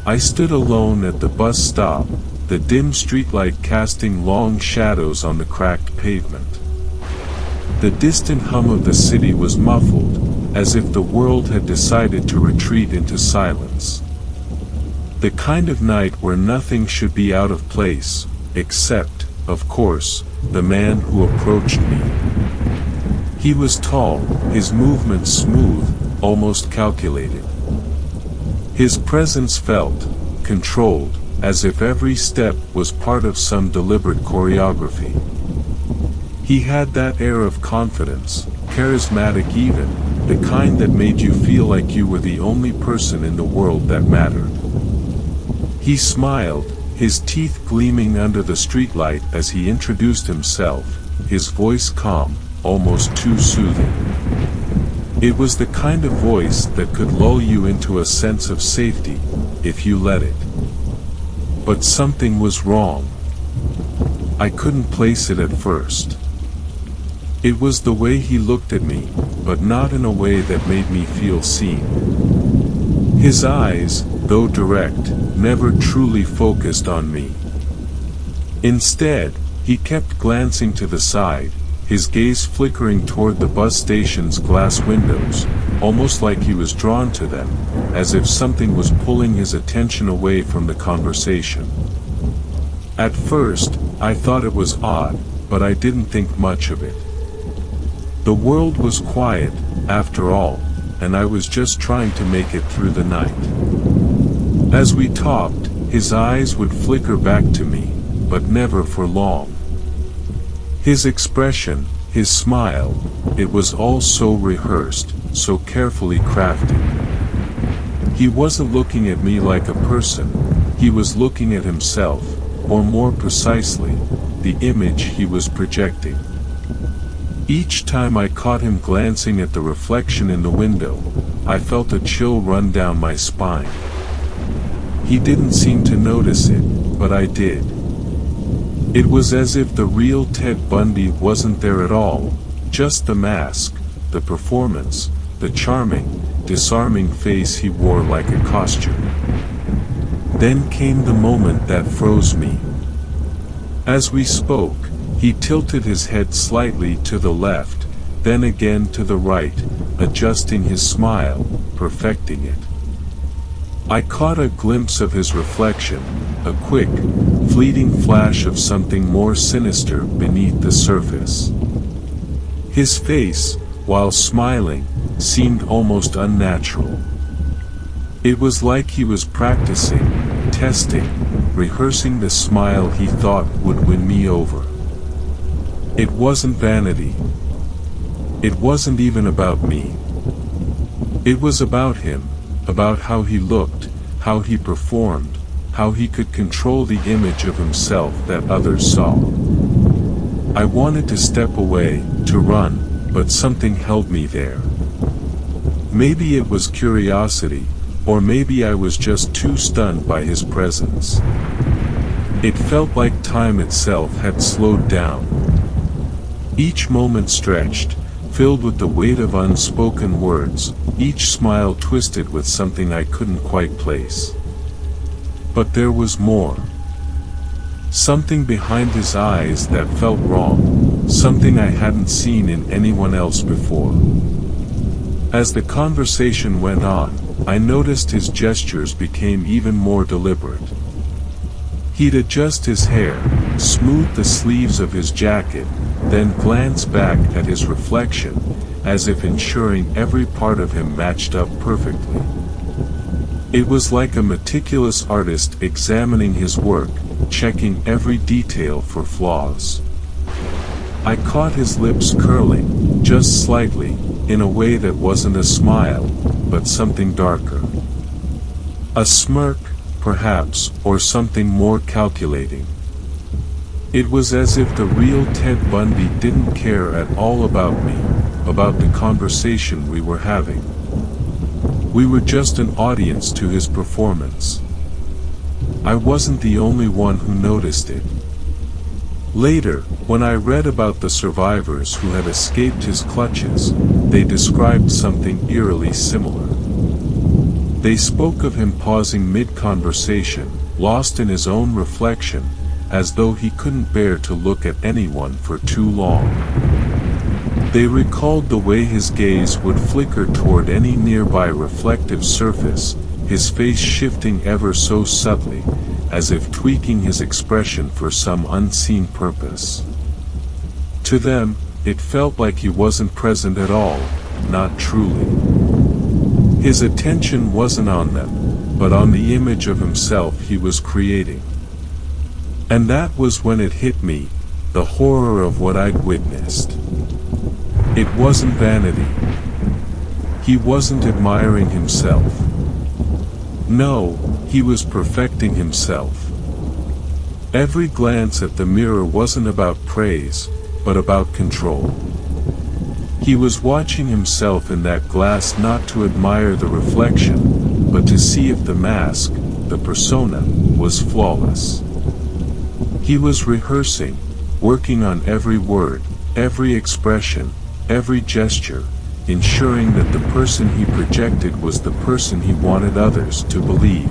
I stood alone at the bus stop, the dim streetlight casting long shadows on the cracked pavement. The distant hum of the city was muffled, as if the world had decided to retreat into silence. The kind of night where nothing should be out of place, except, of course, the man who approached me. He was tall, his movements smooth, almost calculated. His presence felt controlled, as if every step was part of some deliberate choreography. He had that air of confidence, charismatic even, the kind that made you feel like you were the only person in the world that mattered. He smiled, his teeth gleaming under the streetlight as he introduced himself, his voice calm, almost too soothing. It was the kind of voice that could lull you into a sense of safety, if you let it. But something was wrong. I couldn't place it at first. It was the way he looked at me, but not in a way that made me feel seen. His eyes, though direct, never truly focused on me. Instead, he kept glancing to the side, his gaze flickering toward the bus station's glass windows, almost like he was drawn to them, as if something was pulling his attention away from the conversation. At first, I thought it was odd, but I didn't think much of it. The world was quiet, after all, and I was just trying to make it through the night. As we talked, his eyes would flicker back to me, but never for long. His expression, his smile, it was all so rehearsed, so carefully crafted. He wasn't looking at me like a person, he was looking at himself, or more precisely, the image he was projecting. Each time I caught him glancing at the reflection in the window, I felt a chill run down my spine. He didn't seem to notice it, but I did. It was as if the real Ted Bundy wasn't there at all, just the mask, the performance, the charming, disarming face he wore like a costume. Then came the moment that froze me. As we spoke, he tilted his head slightly to the left, then again to the right, adjusting his smile, perfecting it. I caught a glimpse of his reflection, a quick, fleeting flash of something more sinister beneath the surface. His face, while smiling, seemed almost unnatural. It was like he was practicing, testing, rehearsing the smile he thought would win me over. It wasn't vanity. It wasn't even about me. It was about him, about how he looked, how he performed, how he could control the image of himself that others saw. I wanted to step away, to run, but something held me there. Maybe it was curiosity, or maybe I was just too stunned by his presence. It felt like time itself had slowed down. Each moment stretched, filled with the weight of unspoken words, each smile twisted with something I couldn't quite place. But there was more. Something behind his eyes that felt wrong, something I hadn't seen in anyone else before. As the conversation went on, I noticed his gestures became even more deliberate. He'd adjust his hair, smooth the sleeves of his jacket, then glance back at his reflection, as if ensuring every part of him matched up perfectly. It was like a meticulous artist examining his work, checking every detail for flaws. I caught his lips curling, just slightly, in a way that wasn't a smile, but something darker. A smirk, perhaps, or something more calculating. It was as if the real Ted Bundy didn't care at all about me, about the conversation we were having. We were just an audience to his performance. I wasn't the only one who noticed it. Later, when I read about the survivors who had escaped his clutches, they described something eerily similar. They spoke of him pausing mid-conversation, lost in his own reflection, as though he couldn't bear to look at anyone for too long. They recalled the way his gaze would flicker toward any nearby reflective surface, his face shifting ever so subtly, as if tweaking his expression for some unseen purpose. To them, it felt like he wasn't present at all, not truly. His attention wasn't on them, but on the image of himself he was creating. And that was when it hit me, the horror of what I'd witnessed. It wasn't vanity. He wasn't admiring himself. No, he was perfecting himself. Every glance at the mirror wasn't about praise, but about control. He was watching himself in that glass not to admire the reflection, but to see if the mask, the persona, was flawless. He was rehearsing, working on every word, every expression, every gesture, ensuring that the person he projected was the person he wanted others to believe.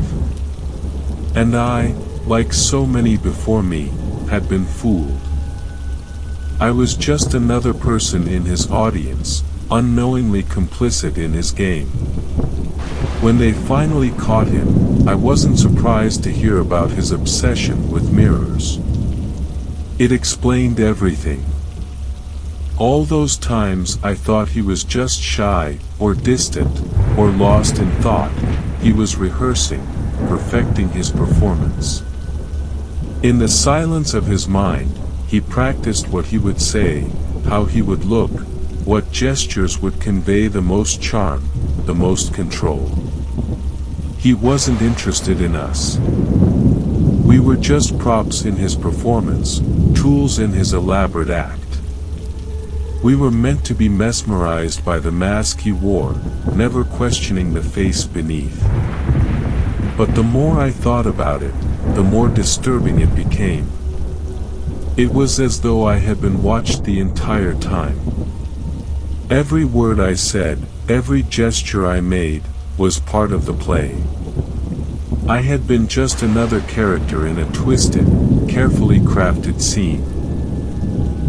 And I, like so many before me, had been fooled. I was just another person in his audience, unknowingly complicit in his game. When they finally caught him, I wasn't surprised to hear about his obsession with mirrors. It explained everything. All those times I thought he was just shy, or distant, or lost in thought, he was rehearsing, perfecting his performance. In the silence of his mind, he practiced what he would say, how he would look, what gestures would convey the most charm, the most control. He wasn't interested in us. We were just props in his performance, tools in his elaborate act. We were meant to be mesmerized by the mask he wore, never questioning the face beneath. But the more I thought about it, the more disturbing it became. It was as though I had been watched the entire time. Every word I said, every gesture I made, was part of the play. I had been just another character in a twisted, carefully crafted scene.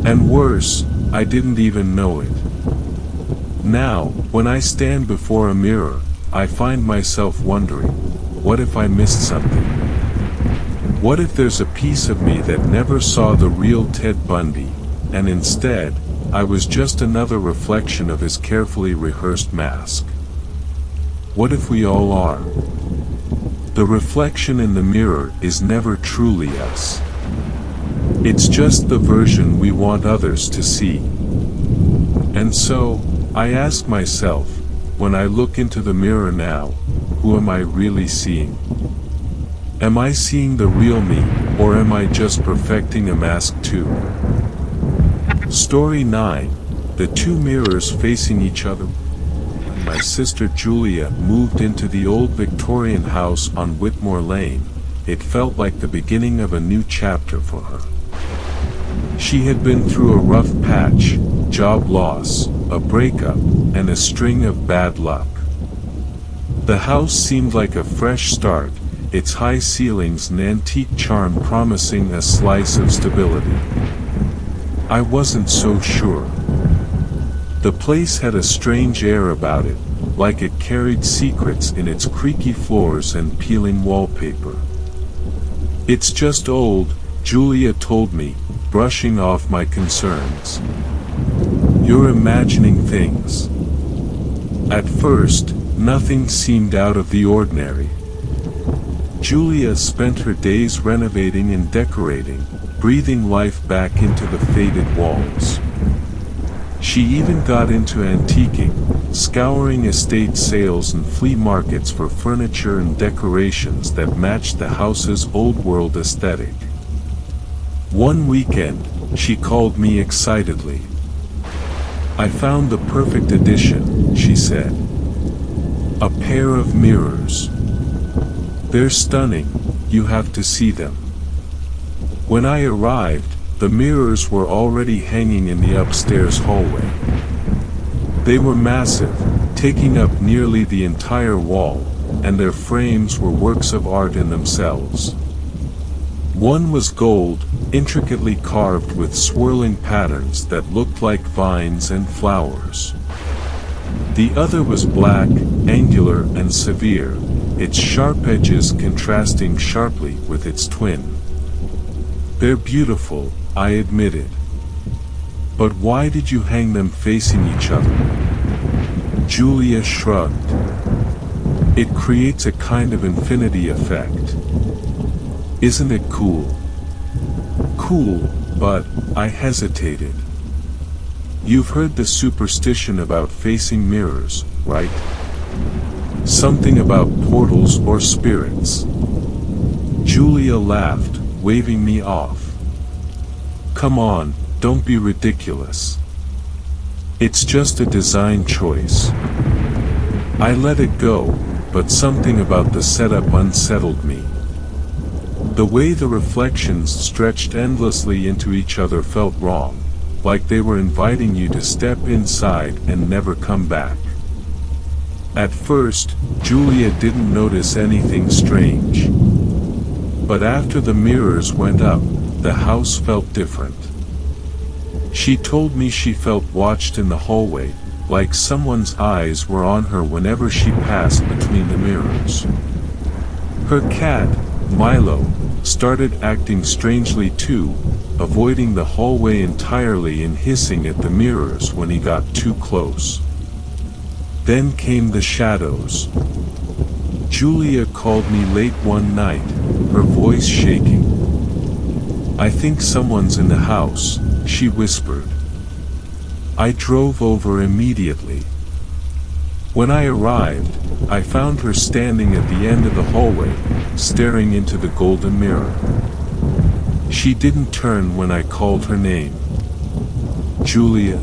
And worse, I didn't even know it. Now, when I stand before a mirror, I find myself wondering, what if I missed something? What if there's a piece of me that never saw the real Ted Bundy, and instead, I was just another reflection of his carefully rehearsed mask? What if we all are? The reflection in the mirror is never truly us. It's just the version we want others to see. And so, I ask myself, when I look into the mirror now, who am I really seeing? Am I seeing the real me, or am I just perfecting a mask too? Story 9. The two mirrors facing each other. When my sister Julia moved into the old Victorian house on Whitmore Lane, it felt like the beginning of a new chapter for her. She had been through a rough patch, job loss, a breakup, and a string of bad luck. The house seemed like a fresh start, its high ceilings and antique charm promising a slice of stability. I wasn't so sure. The place had a strange air about it, like it carried secrets in its creaky floors and peeling wallpaper. "It's just old," Julia told me, brushing off my concerns. "You're imagining things." At first, nothing seemed out of the ordinary. Julia spent her days renovating and decorating, breathing life back into the faded walls. She even got into antiquing, scouring estate sales and flea markets for furniture and decorations that matched the house's old-world aesthetic. One weekend, she called me excitedly. "I found the perfect addition," she said. "A pair of mirrors. They're stunning, you have to see them." When I arrived, the mirrors were already hanging in the upstairs hallway. They were massive, taking up nearly the entire wall, and their frames were works of art in themselves. One was gold, intricately carved with swirling patterns that looked like vines and flowers. The other was black, angular and severe, its sharp edges contrasting sharply with its twin. "They're beautiful," I admitted. "But why did you hang them facing each other?" Julia shrugged. "It creates a kind of infinity effect. Isn't it cool?" "Cool, but," I hesitated. "You've heard the superstition about facing mirrors, right? Something about portals or spirits." Julia laughed, waving me off. "Come on, don't be ridiculous. It's just a design choice." I let it go, but something about the setup unsettled me. The way the reflections stretched endlessly into each other felt wrong, like they were inviting you to step inside and never come back. At first, Julia didn't notice anything strange. But after the mirrors went up, the house felt different. She told me she felt watched in the hallway, like someone's eyes were on her whenever she passed between the mirrors. Her cat, Milo, started acting strangely too, avoiding the hallway entirely and hissing at the mirrors when he got too close. Then came the shadows. Julia called me late one night, her voice shaking. "I think someone's in the house," she whispered. I drove over immediately. When I arrived, I found her standing at the end of the hallway, staring into the golden mirror. She didn't turn when I called her name. "Julia."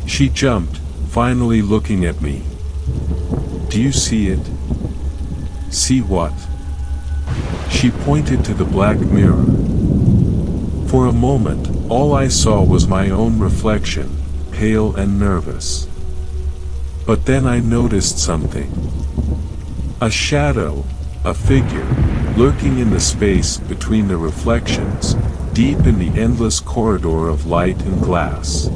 She jumped, finally looking at me. "Do you see it?" "See what?" She pointed to the black mirror. For a moment, all I saw was my own reflection, pale and nervous. But then I noticed something. A shadow, a figure, lurking in the space between the reflections, deep in the endless corridor of light and glass.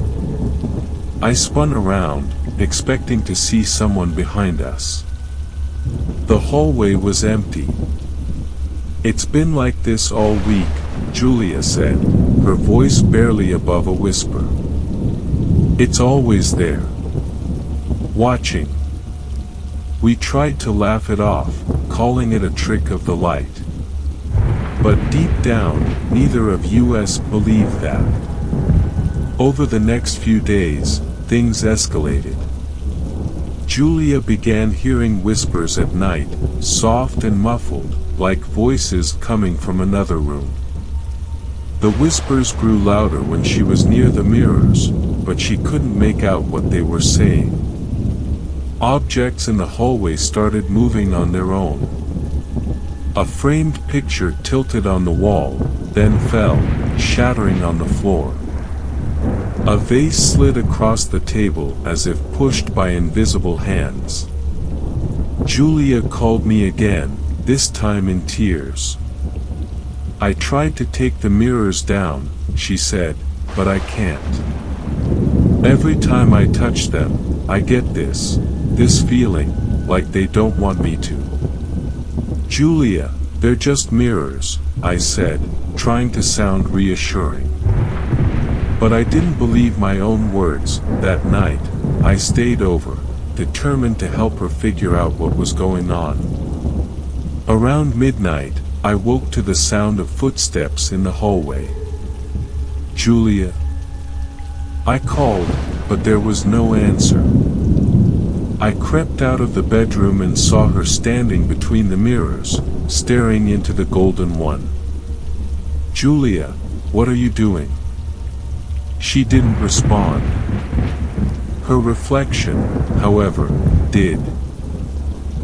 I spun around, expecting to see someone behind us. The hallway was empty. "It's been like this all week," Julia said, her voice barely above a whisper. "It's always there. Watching." We tried to laugh it off, calling it a trick of the light. But deep down, neither of us believed that. Over the next few days, things escalated. Julia began hearing whispers at night, soft and muffled, like voices coming from another room. The whispers grew louder when she was near the mirrors, but she couldn't make out what they were saying. Objects in the hallway started moving on their own. A framed picture tilted on the wall, then fell, shattering on the floor. A vase slid across the table as if pushed by invisible hands. Julia called me again, this time in tears. "I tried to take the mirrors down," she said, "but I can't. Every time I touch them, I get this feeling, like they don't want me to." "Julia, they're just mirrors," I said, trying to sound reassuring. But I didn't believe my own words. That night, I stayed over, determined to help her figure out what was going on. Around midnight, I woke to the sound of footsteps in the hallway. "Julia?" I called, but there was no answer. I crept out of the bedroom and saw her standing between the mirrors, staring into the golden one. "Julia, what are you doing?" She didn't respond. Her reflection, however, did.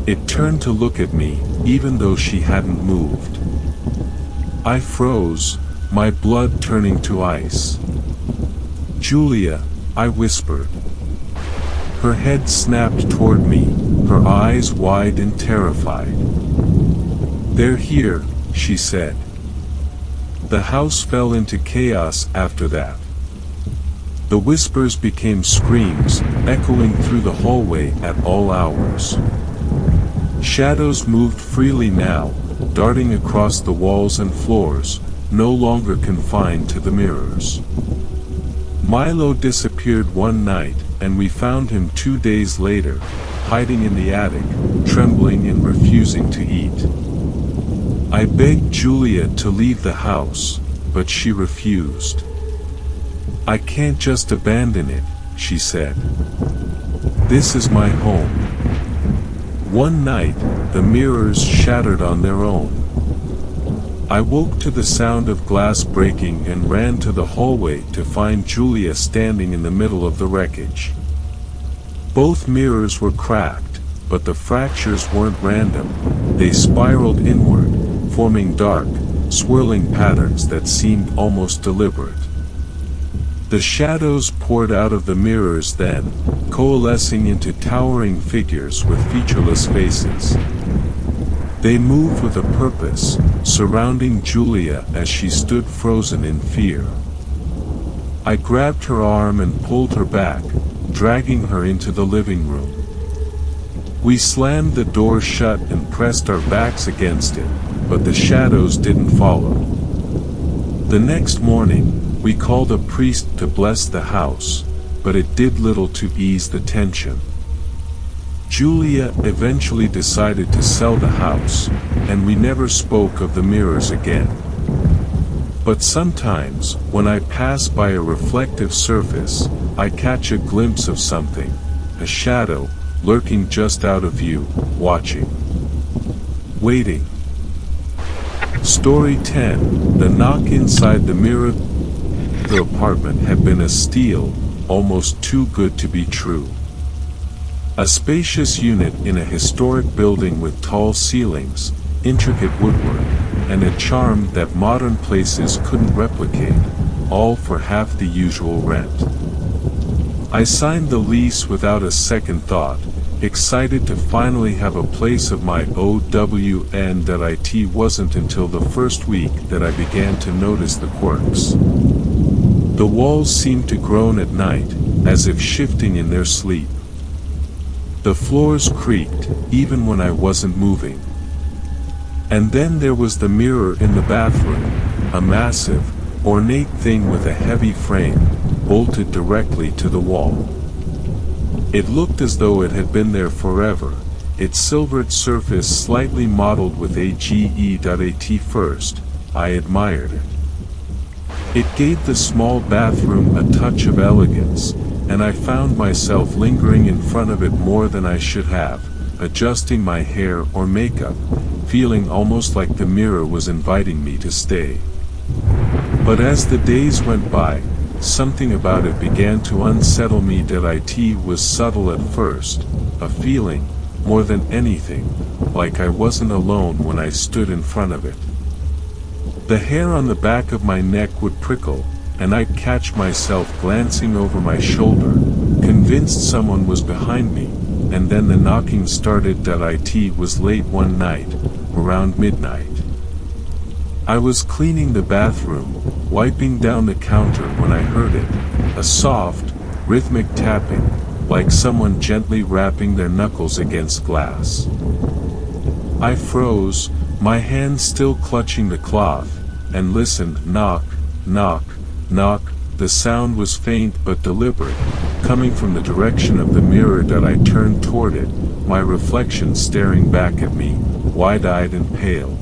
It turned to look at me, even though she hadn't moved. I froze, my blood turning to ice. "Julia," I whispered. Her head snapped toward me, her eyes wide and terrified. "They're here," she said. The house fell into chaos after that. The whispers became screams, echoing through the hallway at all hours. Shadows moved freely now, darting across the walls and floors, no longer confined to the mirrors. Milo disappeared one night, and we found him 2 days later, hiding in the attic, trembling and refusing to eat. I begged Julia to leave the house, but she refused. "I can't just abandon it," she said. "This is my home." One night, the mirrors shattered on their own. I woke to the sound of glass breaking and ran to the hallway to find Julia standing in the middle of the wreckage. Both mirrors were cracked, but the fractures weren't random. They spiraled inward, forming dark, swirling patterns that seemed almost deliberate. The shadows poured out of the mirrors then, coalescing into towering figures with featureless faces. They moved with a purpose, surrounding Julia as she stood frozen in fear. I grabbed her arm and pulled her back, dragging her into the living room. We slammed the door shut and pressed our backs against it, but the shadows didn't follow. The next morning, we called a priest to bless the house, but it did little to ease the tension. Julia eventually decided to sell the house, and we never spoke of the mirrors again. But sometimes, when I pass by a reflective surface, I catch a glimpse of something, a shadow, lurking just out of view, watching. Waiting. Story 10. The knock inside the mirror. The apartment had been a steal, almost too good to be true. A spacious unit in a historic building with tall ceilings, intricate woodwork, and a charm that modern places couldn't replicate, all for half the usual rent. I signed the lease without a second thought, excited to finally have a place of my own. That it wasn't until the first week that I began to notice the quirks. The walls seemed to groan at night, as if shifting in their sleep. The floors creaked, even when I wasn't moving. And then there was the mirror in the bathroom, a massive, ornate thing with a heavy frame, bolted directly to the wall. It looked as though it had been there forever, its silvered surface slightly mottled with AGE.AT. First, I admired it. It gave the small bathroom a touch of elegance, and I found myself lingering in front of it more than I should have, adjusting my hair or makeup, feeling almost like the mirror was inviting me to stay. But as the days went by, something about it began to unsettle me. It was subtle at first, a feeling, more than anything, like I wasn't alone when I stood in front of it. The hair on the back of my neck would prickle, and I'd catch myself glancing over my shoulder, convinced someone was behind me, and then the knocking started. It was late one night, around midnight. I was cleaning the bathroom, wiping down the counter when I heard it, a soft, rhythmic tapping, like someone gently rapping their knuckles against glass. I froze, my hands still clutching the cloth, and listened. Knock, knock, knock. The sound was faint but deliberate, coming from the direction of the mirror. I turned toward it, my reflection staring back at me, wide-eyed and pale.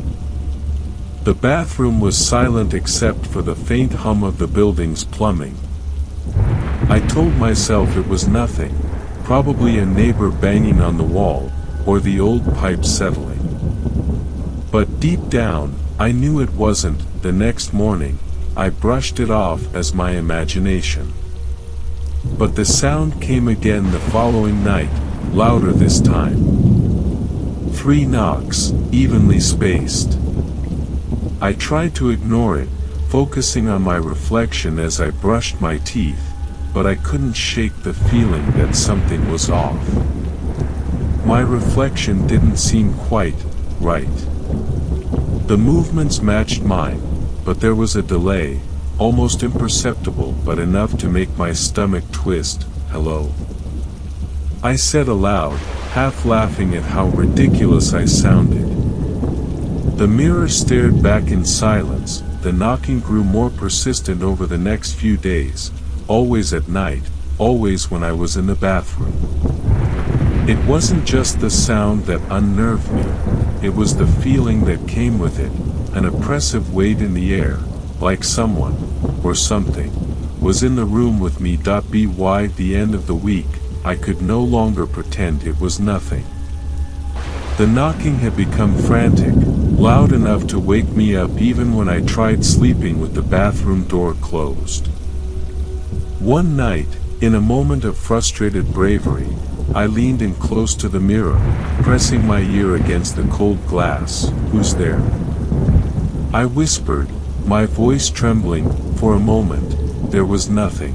The bathroom was silent except for the faint hum of the building's plumbing. I told myself it was nothing, probably a neighbor banging on the wall, or the old pipe settling. But deep down, I knew it wasn't. The next morning, I brushed it off as my imagination. But the sound came again the following night, louder this time. 3 knocks, evenly spaced. I tried to ignore it, focusing on my reflection as I brushed my teeth, but I couldn't shake the feeling that something was off. My reflection didn't seem quite right. The movements matched mine, but there was a delay, almost imperceptible but enough to make my stomach twist. Hello? I said aloud, half laughing at how ridiculous I sounded. The mirror stared back in silence. The knocking grew more persistent over the next few days, always at night, always when I was in the bathroom. It wasn't just the sound that unnerved me, it was the feeling that came with it, an oppressive weight in the air, like someone, or something, was in the room with me. By the end of the week, I could no longer pretend it was nothing. The knocking had become frantic, loud enough to wake me up even when I tried sleeping with the bathroom door closed. One night, in a moment of frustrated bravery, I leaned in close to the mirror, pressing my ear against the cold glass. "Who's there?" I whispered, my voice trembling. For a moment, there was nothing.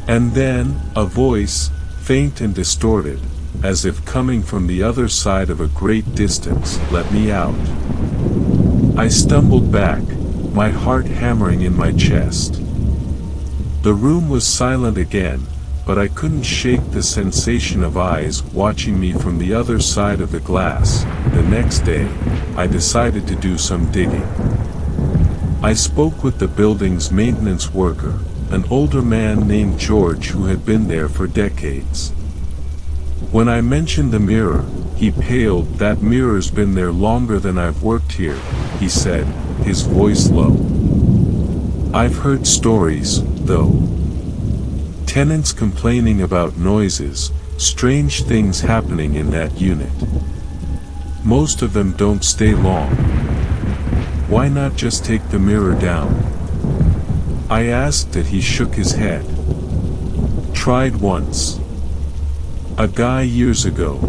And then, a voice, faint and distorted, as if coming from the other side of a great distance, "Let me out." I stumbled back, my heart hammering in my chest. The room was silent again, but I couldn't shake the sensation of eyes watching me from the other side of the glass. The next day, I decided to do some digging. I spoke with the building's maintenance worker, an older man named George who had been there for decades. When I mentioned the mirror, he paled. "That mirror's been there longer than I've worked here," he said, his voice low. "I've heard stories, though. Tenants complaining about noises, strange things happening in that unit. Most of them don't stay long. Why not just take the mirror down?" I asked it. He shook his head. "Tried once. A guy years ago.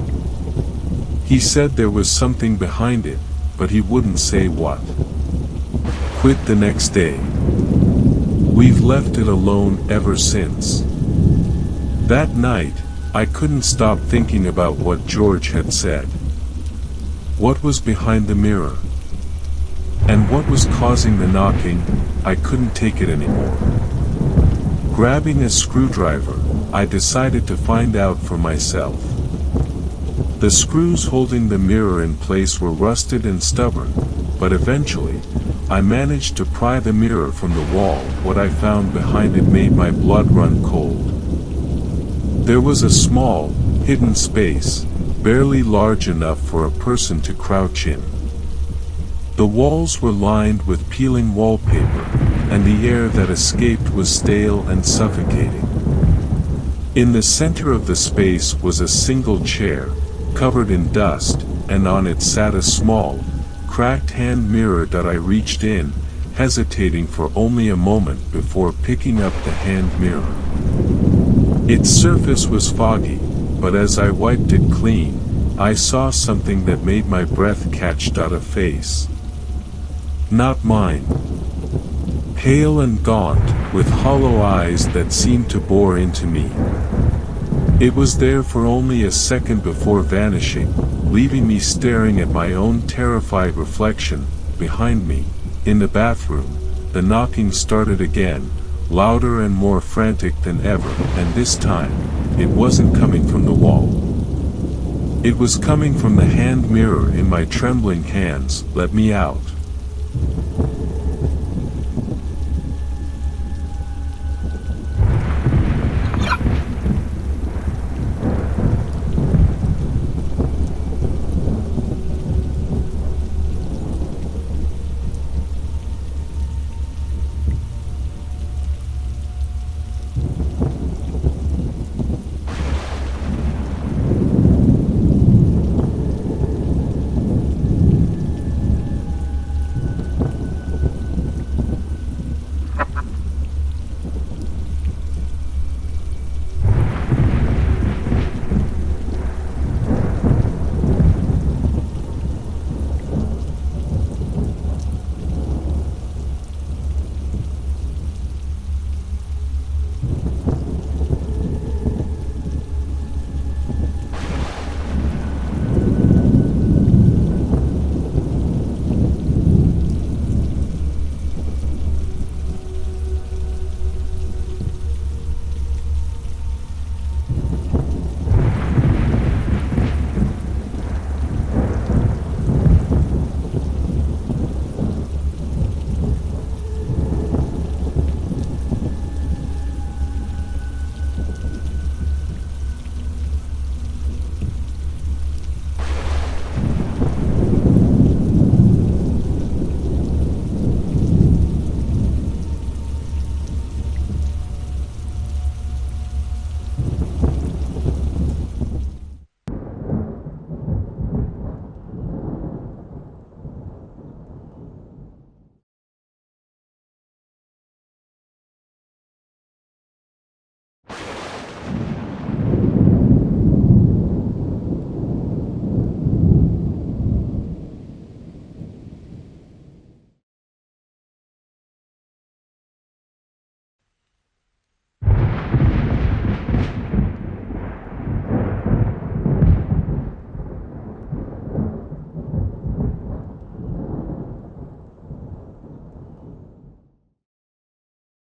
He said there was something behind it, but he wouldn't say what. Quit the next day. We've left it alone ever since." That night, I couldn't stop thinking about what George had said. What was behind the mirror? And what was causing the knocking? I couldn't take it anymore. Grabbing a screwdriver, I decided to find out for myself. The screws holding the mirror in place were rusted and stubborn, but eventually, I managed to pry the mirror from the wall. What I found behind it made my blood run cold. There was a small, hidden space, barely large enough for a person to crouch in. The walls were lined with peeling wallpaper, and the air that escaped was stale and suffocating. In the center of the space was a single chair, covered in dust, and on it sat a small, cracked hand mirror that I reached in, hesitating for only a moment before picking up the hand mirror. Its surface was foggy, but as I wiped it clean, I saw something that made my breath catch out of face. Not mine. Pale and gaunt, with hollow eyes that seemed to bore into me. It was there for only a second before vanishing, leaving me staring at my own terrified reflection. Behind me, in the bathroom, the knocking started again, louder and more frantic than ever, and this time, it wasn't coming from the wall. It was coming from the hand mirror in my trembling hands. "Let me out.